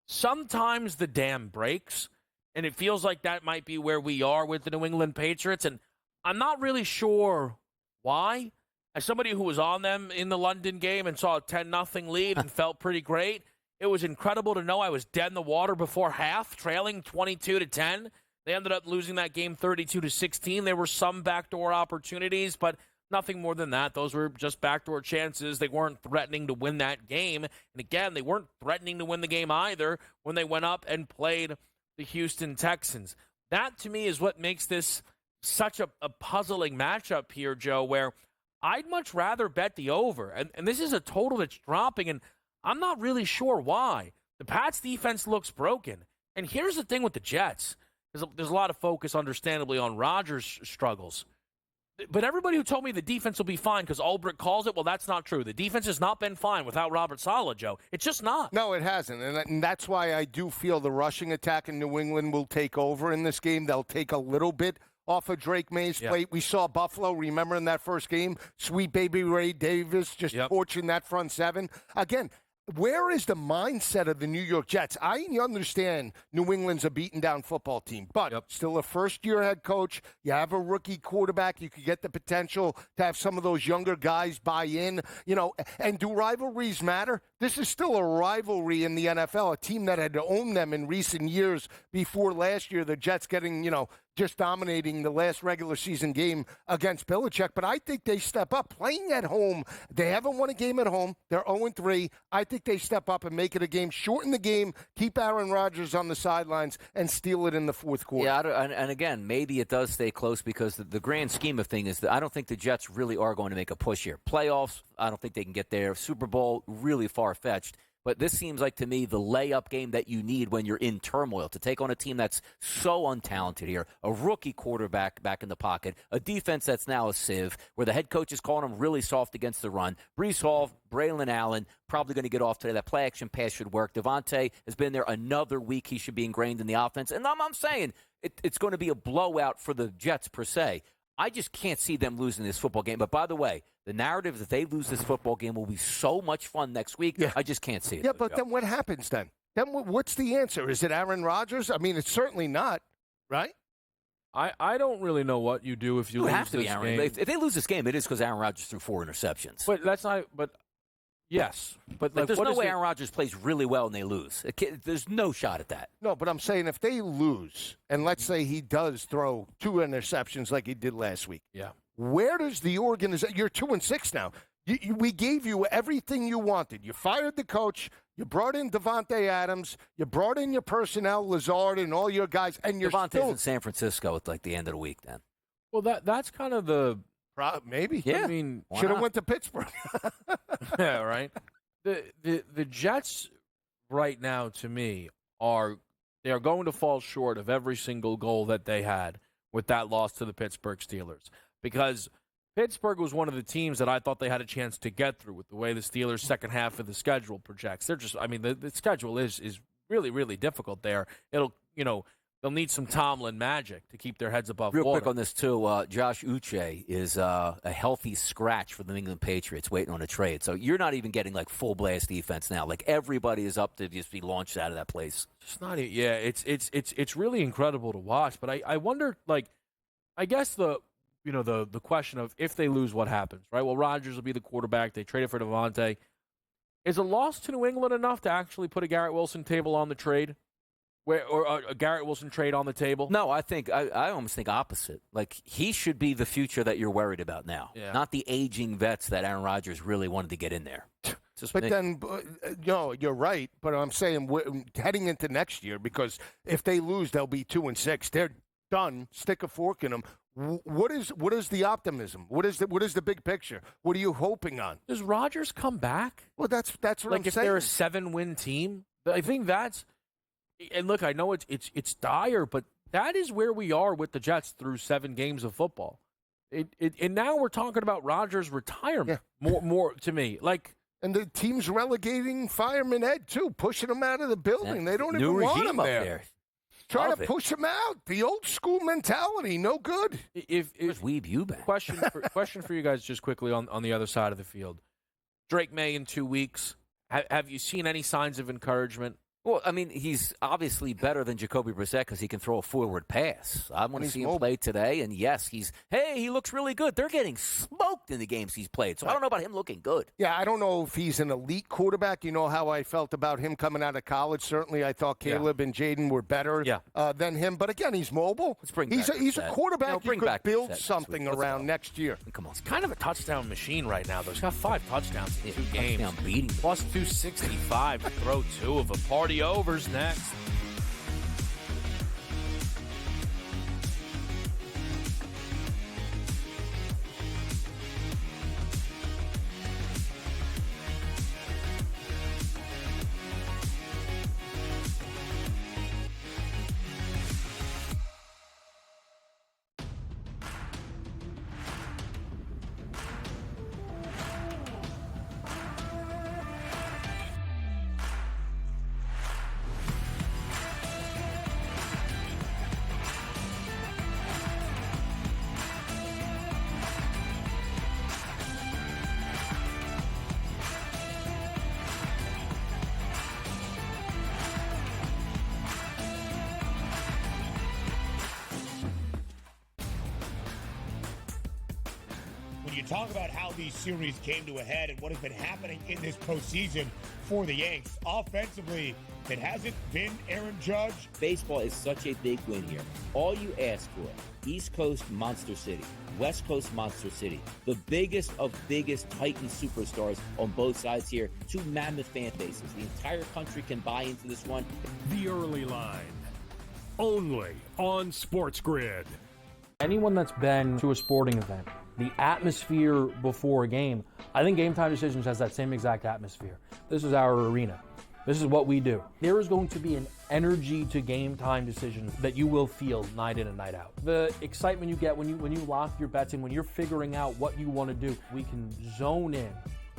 Speaker 7: Sometimes the dam breaks, and it feels like that might be where we are with the New England Patriots, and I'm not really sure why. As somebody who was on them in the London game and saw a 10-0 lead and felt pretty great, it was incredible to know I was dead in the water before half, trailing 22-10. They ended up losing that game 32-16. There were some backdoor opportunities, but nothing more than that. Those were just backdoor chances. They weren't threatening to win that game. And again, they weren't threatening to win the game either when they went up and played the Houston Texans. That, to me, is what makes this such a puzzling matchup here, Joe, where I'd much rather bet the over. And this is a total that's dropping, and I'm not really sure why. The Pats' defense looks broken. And here's the thing with the Jets. There's a lot of focus, understandably, on Rodgers' struggles. But everybody who told me the defense will be fine because Ulbrich calls it, well, that's not true. The defense has not been fine without Robert Saleh, Joe. It's just not.
Speaker 6: No, it hasn't. And that's why I do feel the rushing attack in New England will take over in this game. They'll take a little bit off of Drake May's plate. We saw Buffalo, remember in that first game, sweet baby Ray Davis just torching that front seven. Again, where is the mindset of the New York Jets? I understand New England's a beaten-down football team, but still a first-year head coach. You have a rookie quarterback. You could get the potential to have some of those younger guys buy in. And do rivalries matter? This is still a rivalry in the NFL, a team that had owned them in recent years before last year, the Jets getting, just dominating the last regular season game against Belichick. But I think they step up. Playing at home, they haven't won a game at home. They're 0-3. I think they step up and make it a game, shorten the game, keep Aaron Rodgers on the sidelines, and steal it in the fourth quarter.
Speaker 5: Yeah, and again, maybe it does stay close because the grand scheme of things is that I don't think the Jets really are going to make a push here. Playoffs, I don't think they can get there. Super Bowl, really far-fetched. But this seems like, to me, the layup game that you need when you're in turmoil to take on a team that's so untalented here, a rookie quarterback back in the pocket, a defense that's now a sieve, where the head coach is calling them really soft against the run. Breece Hall, Braylon Allen, probably going to get off today. That play-action pass should work. Devontae has been there another week. He should be ingrained in the offense. And I'm saying it's going to be a blowout for the Jets, per se. I just can't see them losing this football game. But by the way, the narrative that they lose this football game will be so much fun next week. Yeah. I just can't see it.
Speaker 6: Yeah, but then what happens then? Then what's the answer? Is it Aaron Rodgers? I mean, it's certainly not, right?
Speaker 7: I don't really know what you do if you lose this game.
Speaker 5: If they lose this game, it is because Aaron Rodgers threw 4 interceptions.
Speaker 7: But that's not. But yes, but
Speaker 5: there's no way Aaron Rodgers plays really well and they lose. There's no shot at that.
Speaker 6: No, but I'm saying if they lose, and let's say he does throw 2 interceptions like he did last week.
Speaker 7: Yeah.
Speaker 6: Where does the organization? You're 2-6 now. We gave you everything you wanted. You fired the coach. You brought in Devontae Adams. You brought in your personnel, Lazard, and all your guys. And you're
Speaker 5: Devontae's in San Francisco at like the end of the week. Then.
Speaker 7: Well, that's kind of the
Speaker 6: maybe.
Speaker 5: Yeah.
Speaker 7: I mean,
Speaker 6: should have went to Pittsburgh.
Speaker 7: Yeah, right. The Jets right now, to me, they are going to fall short of every single goal that they had with that loss to the Pittsburgh Steelers. Because Pittsburgh was one of the teams that I thought they had a chance to get through with the way the Steelers' second half of the schedule projects. They're just, I mean, the schedule is really, really difficult there. They'll need some Tomlin magic to keep their heads above water.
Speaker 5: Real quick on this, too, Josh Uche is a healthy scratch for the New England Patriots waiting on a trade. So you're not even getting, like, full-blast defense now. Like, everybody is up to just be launched out of that place.
Speaker 7: It's not – yeah, it's really incredible to watch. But I wonder, like, I guess the question of if they lose, what happens, right? Well, Rodgers will be the quarterback. They traded for Devontae. Is a loss to New England enough to actually put a Garrett Wilson table on the trade? Or a Garrett Wilson trade on the table?
Speaker 5: No, I almost think opposite. Like, he should be the future that you're worried about now, not the aging vets that Aaron Rodgers really wanted to get in there. Just
Speaker 6: but
Speaker 5: me.
Speaker 6: then, no, you're right. But I'm saying heading into next year, because if they lose, they'll be 2-6. They're done. Stick a fork in them. What is the optimism? What is the big picture? What are you hoping on?
Speaker 7: Does Rodgers come back?
Speaker 6: Well, that's what I'm
Speaker 7: Like if
Speaker 6: saying.
Speaker 7: they're a 7-win team, I think that's. And look, I know it's dire, but that is where we are with the Jets through 7 games of football. And now we're talking about Rodgers' retirement. More to me, like.
Speaker 6: And the team's relegating Fireman Ed too, pushing him out of the building. They don't
Speaker 5: New
Speaker 6: even want
Speaker 5: regime
Speaker 6: him
Speaker 5: up
Speaker 6: there. Trying
Speaker 5: Love
Speaker 6: to
Speaker 5: it.
Speaker 6: push him out. The old school mentality, no good.
Speaker 7: If
Speaker 5: Where's Weeb Eubank?
Speaker 7: question for you guys, just quickly on the other side of the field. Drake May in 2 weeks. Have you seen any signs of encouragement?
Speaker 5: Well, I mean, he's obviously better than Jacoby Brissett because he can throw a forward pass. I want to see him play today, and yes, he looks really good. They're getting smoked in the games he's played, so I don't know about him looking good.
Speaker 6: Yeah, I don't know if he's an elite quarterback. You know how I felt about him coming out of college. Certainly, I thought Caleb and Jaden were better than him. But again, he's mobile. He's a quarterback you could build something around next year.
Speaker 5: Come on.
Speaker 7: He's kind of a touchdown machine right now, though. He's got 5 touchdowns in 2 games.
Speaker 5: Touchdown beating.
Speaker 7: Plus 265 to throw 2 of them. Party overs next.
Speaker 1: When you talk about how these series came to a head and what has been happening in this postseason for the Yanks, offensively, it hasn't been Aaron Judge.
Speaker 2: Baseball is such a big win here. All you ask for, East Coast Monster City, West Coast Monster City, the biggest of biggest Titan superstars on both sides here, 2 mammoth fan bases. The entire country can buy into this one.
Speaker 3: The early line. Only on SportsGrid.
Speaker 4: Anyone that's been to a sporting event, the atmosphere before a game, I think Game Time Decisions has that same exact atmosphere. This is our arena. This is what we do. There is going to be an energy to Game Time Decisions that you will feel night in and night out. The excitement you get when you lock your bets in, when you're figuring out what you want to do, we can zone in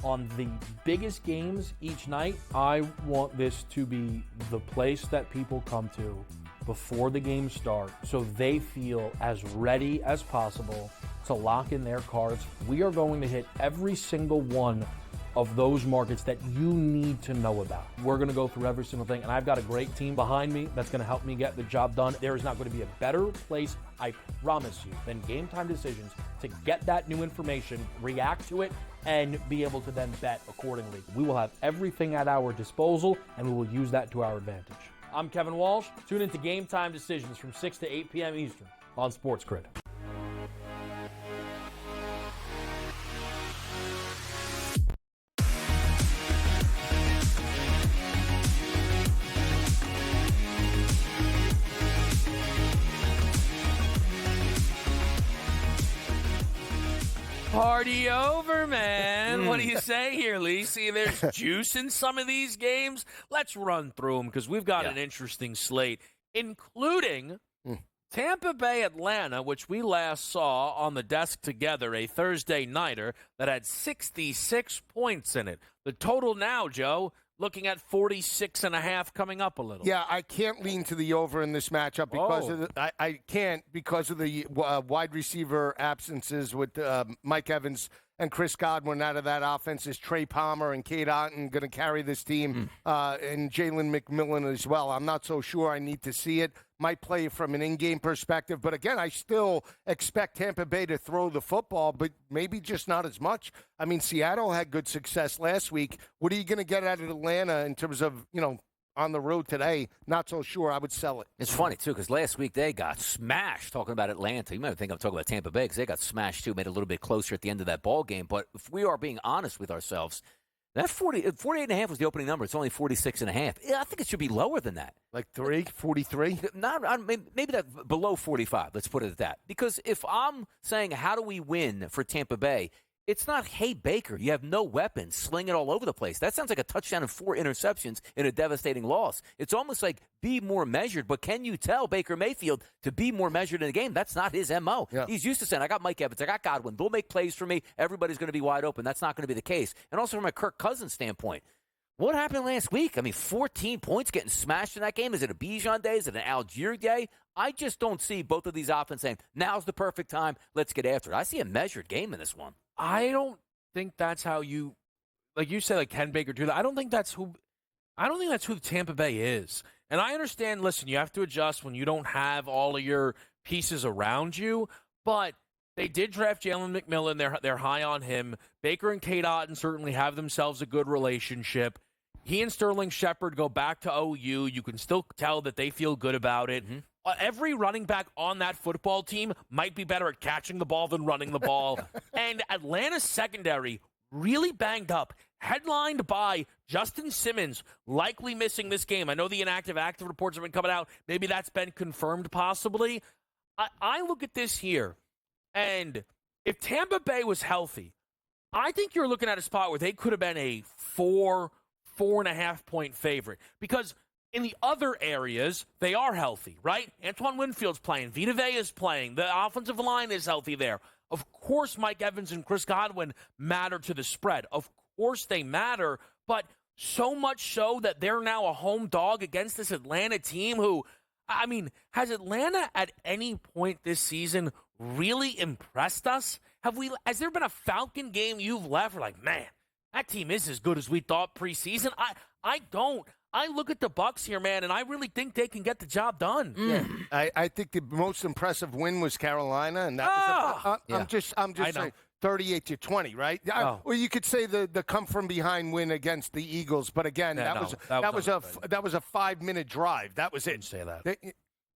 Speaker 4: on the biggest games each night. I want this to be the place that people come to before the games start so they feel as ready as possible to lock in their cards. We are going to hit every single one of those markets that you need to know about. We're going to go through every single thing, and I've got a great team behind me that's going to help me get the job done. There is not going to be a better place, I promise you, than Game Time Decisions to get that new information, react to it, and be able to then bet accordingly. We will have everything at our disposal, and we will use that to our advantage. I'm Kevin Walsh. Tune into Game Time Decisions from 6 to 8 p.m. Eastern on SportsGrid.
Speaker 7: Party over, man. What do you say here, Lee? See, there's juice in some of these games. Let's run through them because we've got an interesting slate, including Tampa Bay Atlanta, which we last saw on the desk together, a Thursday nighter that had 66 points in it. The total now, Joe, looking at 46.5, coming up a little.
Speaker 6: Yeah, I can't lean to the over in this matchup because of I can't because of the wide receiver absences with Mike Evans and Chris Godwin out of that offense. Is Trey Palmer and Cade Otton going to carry this team and Jalen McMillan as well? I'm not so sure. I need to see it. Might play from an in-game perspective. But again, I still expect Tampa Bay to throw the football, but maybe just not as much. I mean, Seattle had good success last week. What are you going to get out of Atlanta in terms of, on the road today? Not so sure. I would sell it.
Speaker 5: It's funny, too, because last week they got smashed talking about Atlanta. You might think I'm talking about Tampa Bay because they got smashed, too, made it a little bit closer at the end of that ball game. But if we are being honest with ourselves, That 48.5 was the opening number. It's only 46.5. Yeah, I think it should be lower than that.
Speaker 6: Like 43?
Speaker 5: Maybe that below 45. Let's put it at that. Because if I'm saying how do we win for Tampa Bay, it's not, hey, Baker, you have no weapons, sling it all over the place. That sounds like a touchdown and 4 interceptions in a devastating loss. It's almost like be more measured, but can you tell Baker Mayfield to be more measured in a game? That's not his MO. Yeah. He's used to saying, I got Mike Evans, I got Godwin. They'll make plays for me. Everybody's going to be wide open. That's not going to be the case. And also from a Kirk Cousins standpoint, what happened last week? I mean, 14 points getting smashed in that game. Is it a Bijan day? Is it an Algier day? I just don't see both of these offenses saying, now's the perfect time. Let's get after it. I see a measured game in this one.
Speaker 7: I don't think that's how you, like you said, like Ken Baker do that. I don't think that's who Tampa Bay is. And I understand, listen, you have to adjust when you don't have all of your pieces around you, but they did draft Jalen McMillan. They're high on him. Baker and Kate Otten certainly have themselves a good relationship. He and Sterling Shepard go back to OU. You can still tell that they feel good about it. Mm-hmm. Every running back on that football team might be better at catching the ball than running the ball. And Atlanta's secondary really banged up, headlined by Justin Simmons likely missing this game. I know the active reports have been coming out. Maybe that's been confirmed possibly. I look at this here, and if Tampa Bay was healthy, I think you're looking at a spot where they could have been a 4.5 point favorite. Because in the other areas, they are healthy, right? Antoine Winfield's playing. Vita Vea is playing. The offensive line is healthy there. Of course, Mike Evans and Chris Godwin matter to the spread. Of course they matter, but so much so that they're now a home dog against this Atlanta team who, I mean, has Atlanta at any point this season really impressed us? Has there been a Falcon game you've left? We're like, man, that team is as good as we thought preseason. I don't. I look at the Bucs here, man, and I really think they can get the job done.
Speaker 6: Yeah. I think the most impressive win was Carolina, and that I'm just saying 38-20, right?
Speaker 7: Oh.
Speaker 6: Well, you could say the come from behind win against the Eagles, but again, that was a 5-minute drive. That was it.
Speaker 7: Didn't say that.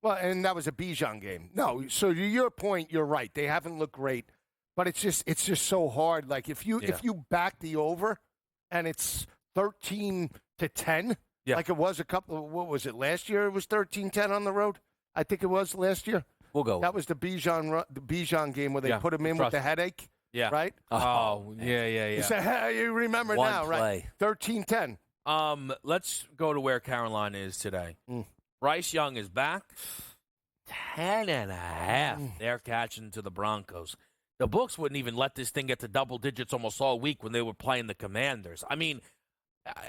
Speaker 6: Well, and that was a Bijan game. No, so to your point, you're right. They haven't looked great, but it's just so hard. Like if you back the over, and it's 13-10. Yeah. Like it was what was it, last year? It was 13-10 on the road? I think it was last year.
Speaker 5: We'll go.
Speaker 6: That was the Bijan game where they put him in with the headache.
Speaker 7: Yeah.
Speaker 6: Right?
Speaker 7: Oh, yeah.
Speaker 6: You remember
Speaker 5: One
Speaker 6: now,
Speaker 5: play.
Speaker 6: Right? 13-10.
Speaker 7: Let's go to where Carolina is today. Bryce Young is back. 10.5. They're catching to the Broncos. The books wouldn't even let this thing get to double digits almost all week when they were playing the Commanders. I mean,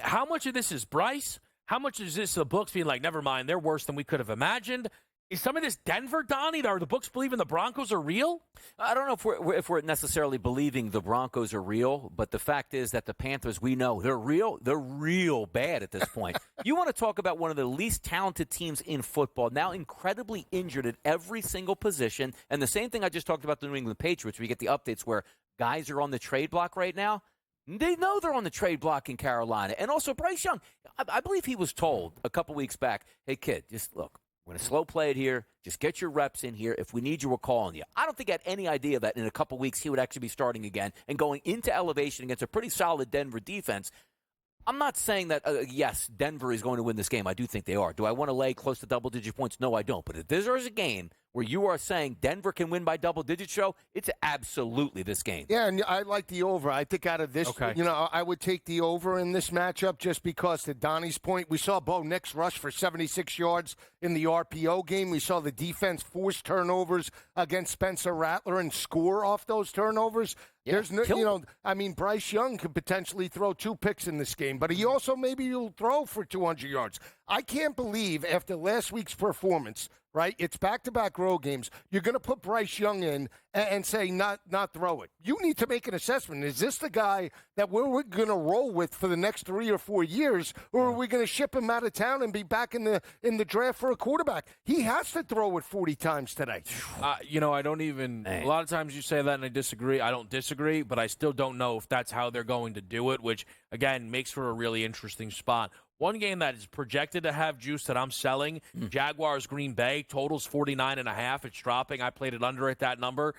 Speaker 7: how much of this is Bryce? How much is this the books being like, never mind, they're worse than we could have imagined? Is some of this Denver, Donnie? Are the books believing the Broncos are real?
Speaker 5: I don't know if we're necessarily believing the Broncos are real, but the fact is that the Panthers, we know, they're real. They're real bad at this point. You want to talk about one of the least talented teams in football, now incredibly injured at every single position, and the same thing I just talked about the New England Patriots, where you get the updates where guys are on the trade block right now. They know they're on the trade block in Carolina. And also Bryce Young, I believe he was told a couple weeks back, hey, kid, just look. We're going to slow play it here. Just get your reps in here. If we need you, we're calling you. I don't think he had any idea that in a couple weeks he would actually be starting again and going into elevation against a pretty solid Denver defense. I'm not saying that, yes, Denver is going to win this game. I do think they are. Do I want to lay close to double-digit points? No, I don't. But if there is a game where you are saying Denver can win by double-digit show, it's absolutely this game.
Speaker 6: Yeah, and I like the over. I think out of this, I would take the over in this matchup just because, to Donnie's point, we saw Bo Nix rush for 76 yards in the RPO game. We saw the defense force turnovers against Spencer Rattler and score off those turnovers. Yeah, there's no, Bryce Young could potentially throw 2 picks in this game, but he also maybe will throw for 200 yards. I can't believe after last week's performance, right? It's back-to-back road games. You're going to put Bryce Young in and say not throw it. You need to make an assessment. Is this the guy that we're going to roll with for the next 3 or 4 years, or are we going to ship him out of town and be back in the draft for a quarterback? He has to throw it 40 times today.
Speaker 7: I don't even – a lot of times you say that and I disagree. I don't disagree, but I still don't know if that's how they're going to do it, which, again, makes for a really interesting spot. One game that is projected to have juice that I'm selling, Jaguars Green Bay, totals 49.5. It's dropping. I played it under at that number.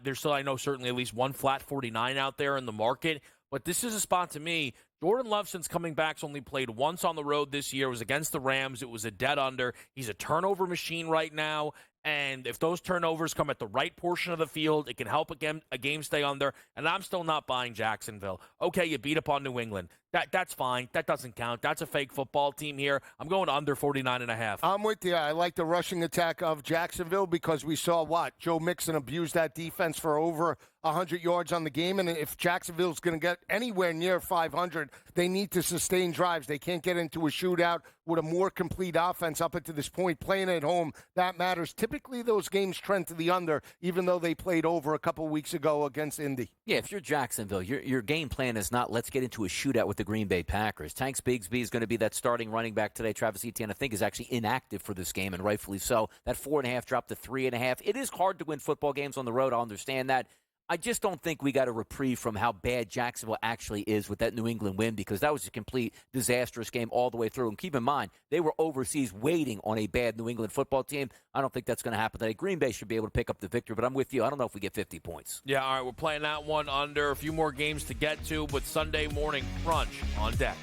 Speaker 7: There's still, I know, certainly at least one flat 49 out there in the market. But this is a spot to me. Jordan Love, since coming back, has only played once on the road this year. It was against the Rams. It was a dead under. He's a turnover machine right now. And if those turnovers come at the right portion of the field, it can help a game stay under. And I'm still not buying Jacksonville. Okay, you beat up on New England. That's fine. That doesn't count. That's a fake football team here. I'm going under 49.5.
Speaker 6: I'm with you. I like the rushing attack of Jacksonville because we saw Joe Mixon abuse that defense for over 100 yards on the game. And if Jacksonville's going to get anywhere near 500, they need to sustain drives. They can't get into a shootout with a more complete offense up until this point. Playing at home, that matters. Typically, those games trend to the under, even though they played over a couple weeks ago against Indy.
Speaker 5: Yeah, if you're Jacksonville, your game plan is not let's get into a shootout with the Green Bay Packers. Tanks Bigsby is going to be that starting running back today. Travis Etienne, I think, is actually inactive for this game, and rightfully so. That 4.5 dropped to 3.5. It is hard to win football games on the road. I'll understand that. I just don't think we got a reprieve from how bad Jacksonville actually is with that New England win, because that was a complete disastrous game all the way through. And keep in mind, they were overseas waiting on a bad New England football team. I don't think that's going to happen today. Green Bay should be able to pick up the victory, but I'm with you. I don't know if we get 50 points.
Speaker 7: Yeah, all right, we're playing that one under. A few more games to get to, but Sunday morning crunch on deck.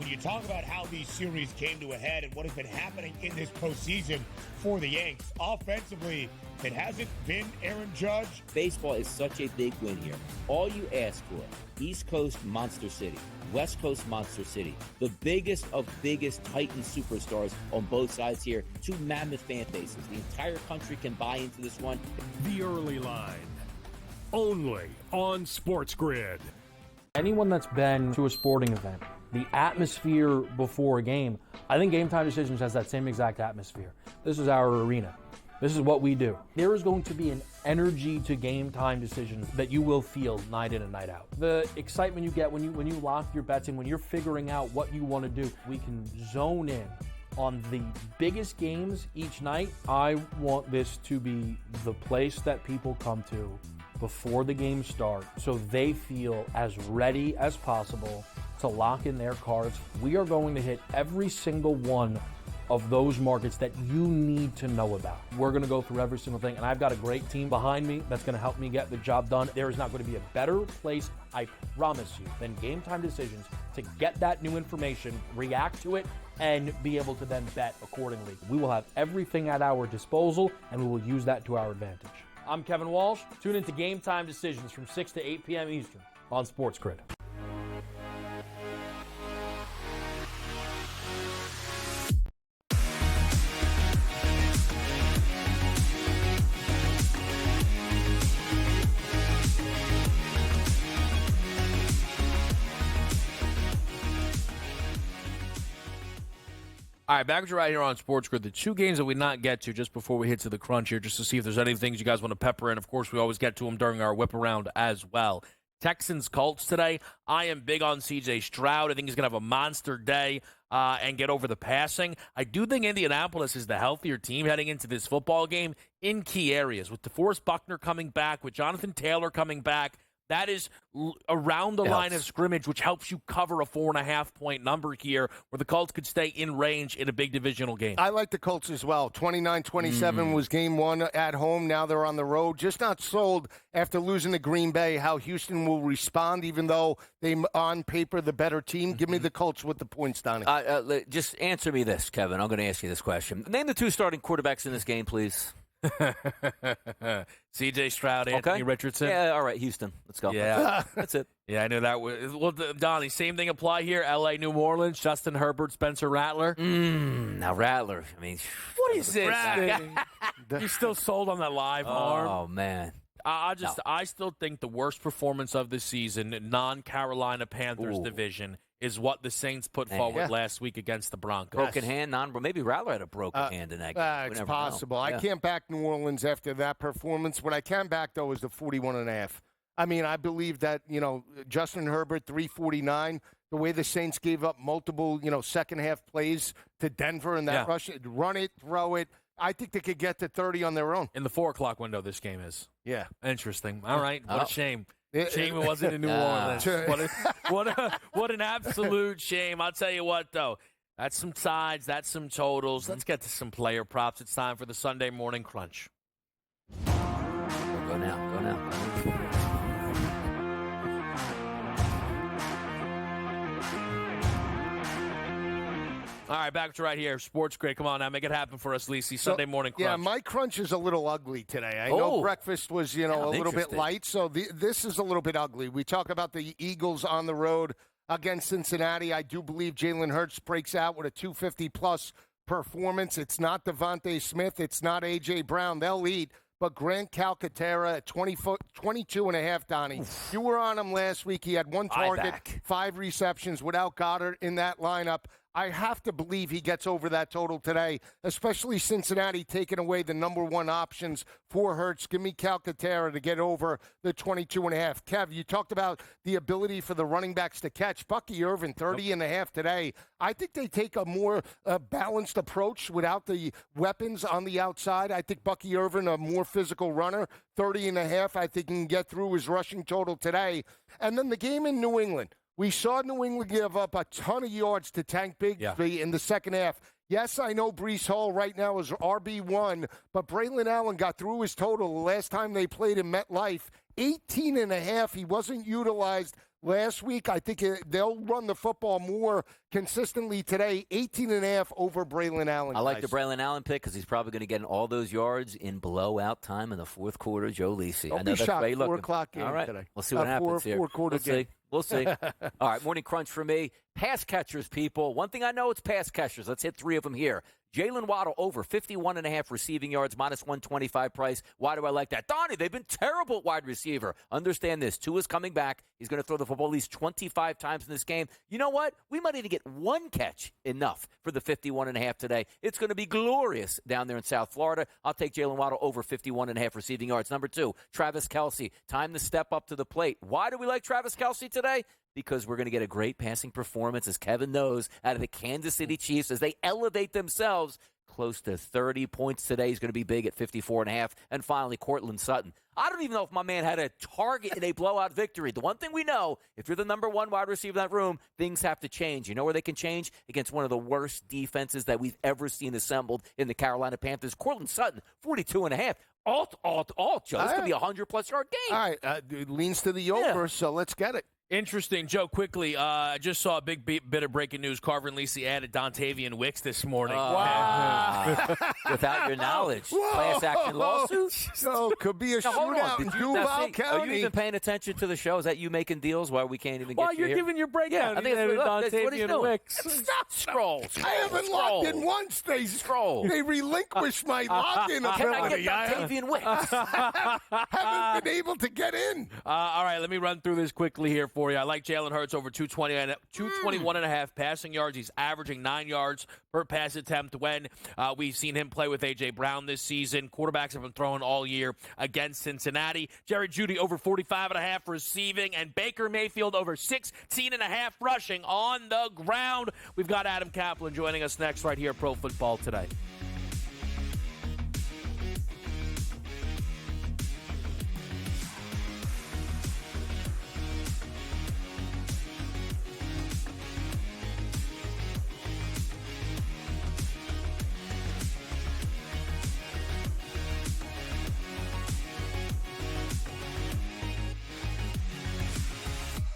Speaker 1: You talk about how these series came to a head and what has been happening in this postseason for the Yanks. Offensively, it hasn't been Aaron Judge.
Speaker 2: Baseball is such a big win here. All you ask for, East Coast Monster City, West Coast Monster City, the biggest of biggest Titan superstars on both sides here, two mammoth fan bases. The entire country can buy into this one.
Speaker 3: The early line, only on SportsGrid.
Speaker 4: Anyone that's been to a sporting event, the atmosphere before a game, I think Game Time Decisions has that same exact atmosphere. This is our arena. This is what we do. There is going to be an energy to Game Time Decisions that you will feel night in and night out. The excitement you get when you lock your bets in, when you're figuring out what you want to do, we can zone in on the biggest games each night. I want this to be the place that people come to before the games start so they feel as ready as possible to lock in their cards. We are going to hit every single one of those markets that you need to know about. We're going to go through every single thing, and I've got a great team behind me that's going to help me get the job done. There is not going to be a better place, I promise you, than Game Time Decisions to get that new information, react to it, and be able to then bet accordingly. We will have everything at our disposal, and we will use that to our advantage. I'm Kevin Walsh. Tune into Game Time Decisions from 6 to 8 p.m. Eastern on SportsGrid.
Speaker 7: All right, back with you right here on SportsGrid. The two games that we not get to just before we hit to the crunch here, just to see if there's any things you guys want to pepper in. Of course, we always get to them during our whip around as well. Texans-Colts today. I am big on C.J. Stroud. I think he's going to have a monster day and get over the passing. I do think Indianapolis is the healthier team heading into this football game in key areas. With DeForest Buckner coming back, with Jonathan Taylor coming back, that is around the line of scrimmage, which helps you cover a 4.5-point number here where the Colts could stay in range in a big divisional game.
Speaker 6: I like the Colts as well. 29-27 was game one at home. Now they're on the road. Just not sold after losing to Green Bay how Houston will respond, even though they on paper the better team. Give me the Colts with the points, Donnie.
Speaker 5: Just answer me this, Kevin. I'm going to ask you this question. Name the two starting quarterbacks in this game, please.
Speaker 7: C.J. Stroud, Anthony Richardson.
Speaker 5: Yeah, all right, Houston. Let's go.
Speaker 7: Yeah.
Speaker 5: That's it.
Speaker 7: Yeah, I knew that. Well, Donnie, same thing apply here. L.A., New Orleans, Justin Herbert, Spencer Rattler.
Speaker 5: Now, Rattler, I mean.
Speaker 7: What is this thing? You still sold on that live arm?
Speaker 5: Oh, man.
Speaker 7: I still think the worst performance of the season, non-Carolina Panthers division, is what the Saints put forward last week against the Broncos.
Speaker 5: Broken hand, maybe Rattler had a broken hand in that game.
Speaker 6: It's possible. I can't back New Orleans after that performance. What I can back, though, is the 41.5. I mean, I believe that, Justin Herbert, 349, the way the Saints gave up multiple, second-half plays to Denver in that rush, run it, throw it. I think they could get to 30 on their own.
Speaker 7: In the 4 o'clock window, this game is.
Speaker 6: Yeah.
Speaker 7: Interesting. All right. What a shame. Shame it wasn't in New Orleans. What an absolute shame. I'll tell you what, though. That's some sides. That's some totals. Let's get to some player props. It's time for the Sunday Morning Crunch.
Speaker 5: Go now.
Speaker 7: All right, back to right here. SportsGrid. Come on now. Make it happen for us, Lisi. Sunday Morning Crunch.
Speaker 6: Yeah, my crunch is a little ugly today. I know breakfast was, a little bit light, so this is a little bit ugly. We talk about the Eagles on the road against Cincinnati. I do believe Jalen Hurts breaks out with a 250-plus performance. It's not Devontae Smith. It's not A.J. Brown. They'll eat. But Grant Calcaterra at 22.5, Donnie. You were on him last week. He had 1 target, 5 receptions without Goddard in that lineup. I have to believe he gets over that total today, especially Cincinnati taking away the number 1 options for Hurts. Give me Calcaterra to get over the 22.5. Kev, you talked about the ability for the running backs to catch. Bucky Irvin, 30.5 today. I think they take a more balanced approach without the weapons on the outside. I think Bucky Irvin, a more physical runner, 30.5. I think he can get through his rushing total today. And then the game in New England. We saw New England give up a ton of yards to Tank Bigsby in the second half. Yes, I know Breece Hall right now is RB1, but Braylon Allen got through his total the last time they played in MetLife. 18.5. He wasn't utilized last week. I think they'll run the football more consistently today. 18.5 over Braylon Allen.
Speaker 5: I like the Braylon Allen pick because he's probably going to get all those yards in blowout time in the fourth quarter. Joe Lisi.
Speaker 6: Don't be shocked. 4 o'clock game
Speaker 5: all right.
Speaker 6: today.
Speaker 5: We'll see what happens here.
Speaker 6: Four-quarter game.
Speaker 5: We'll see. All right, morning crunch for me. Pass catchers, people. One thing I know, it's pass catchers. Let's hit 3 of them here. Jalen Waddle over 51.5 receiving yards, minus 125 price. Why do I like that? Donnie, they've been terrible at wide receiver. Understand this. Tua's coming back. He's going to throw the football at least 25 times in this game. You know what? We might even get 1 catch enough for the 51.5 today. It's going to be glorious down there in South Florida. I'll take Jalen Waddle over 51.5 receiving yards. Number 2, Travis Kelce. Time to step up to the plate. Why do we like Travis Kelce today? Because we're going to get a great passing performance, as Kevin knows, out of the Kansas City Chiefs as they elevate themselves close to 30 points today. He's going to be big at 54.5. And finally, Courtland Sutton. I don't even know if my man had a target in a blowout victory. The one thing we know, if you're the number 1 wide receiver in that room, things have to change. You know where they can change? Against one of the worst defenses that we've ever seen assembled in the Carolina Panthers. Courtland Sutton, 42.5. Alt, Joe. It's going to be a 100-plus yard game.
Speaker 6: All right. It leans to the over, so let's get it.
Speaker 7: Interesting. Joe, quickly, I just saw a big bit of breaking news. Carver and Lisi added Dontavian Wicks this morning.
Speaker 5: Wow. Without your knowledge. Class action lawsuits?
Speaker 6: So, could be a shootout in Duval County.
Speaker 5: Are you even paying attention to the show? Is that you making deals while we can't even get
Speaker 7: you here?
Speaker 5: You're
Speaker 7: giving your breakdown.
Speaker 5: Yeah, I think that's
Speaker 7: Dontavian Wicks.
Speaker 5: Scroll.
Speaker 6: I haven't logged in once. They relinquished my login ability.
Speaker 5: Can I get Dontavian Wicks?
Speaker 6: Haven't been able to get in.
Speaker 7: All right, let me run through this quickly here for you. I like Jalen Hurts over 221.5 passing yards. He's averaging 9 yards per pass attempt when we've seen him play with A.J. Brown this season. Quarterbacks have been throwing all year against Cincinnati. Jerry Jeudy over 45.5 receiving, and Baker Mayfield over 16.5 rushing on the ground. We've got Adam Kaplan joining us next right here at Pro Football Today.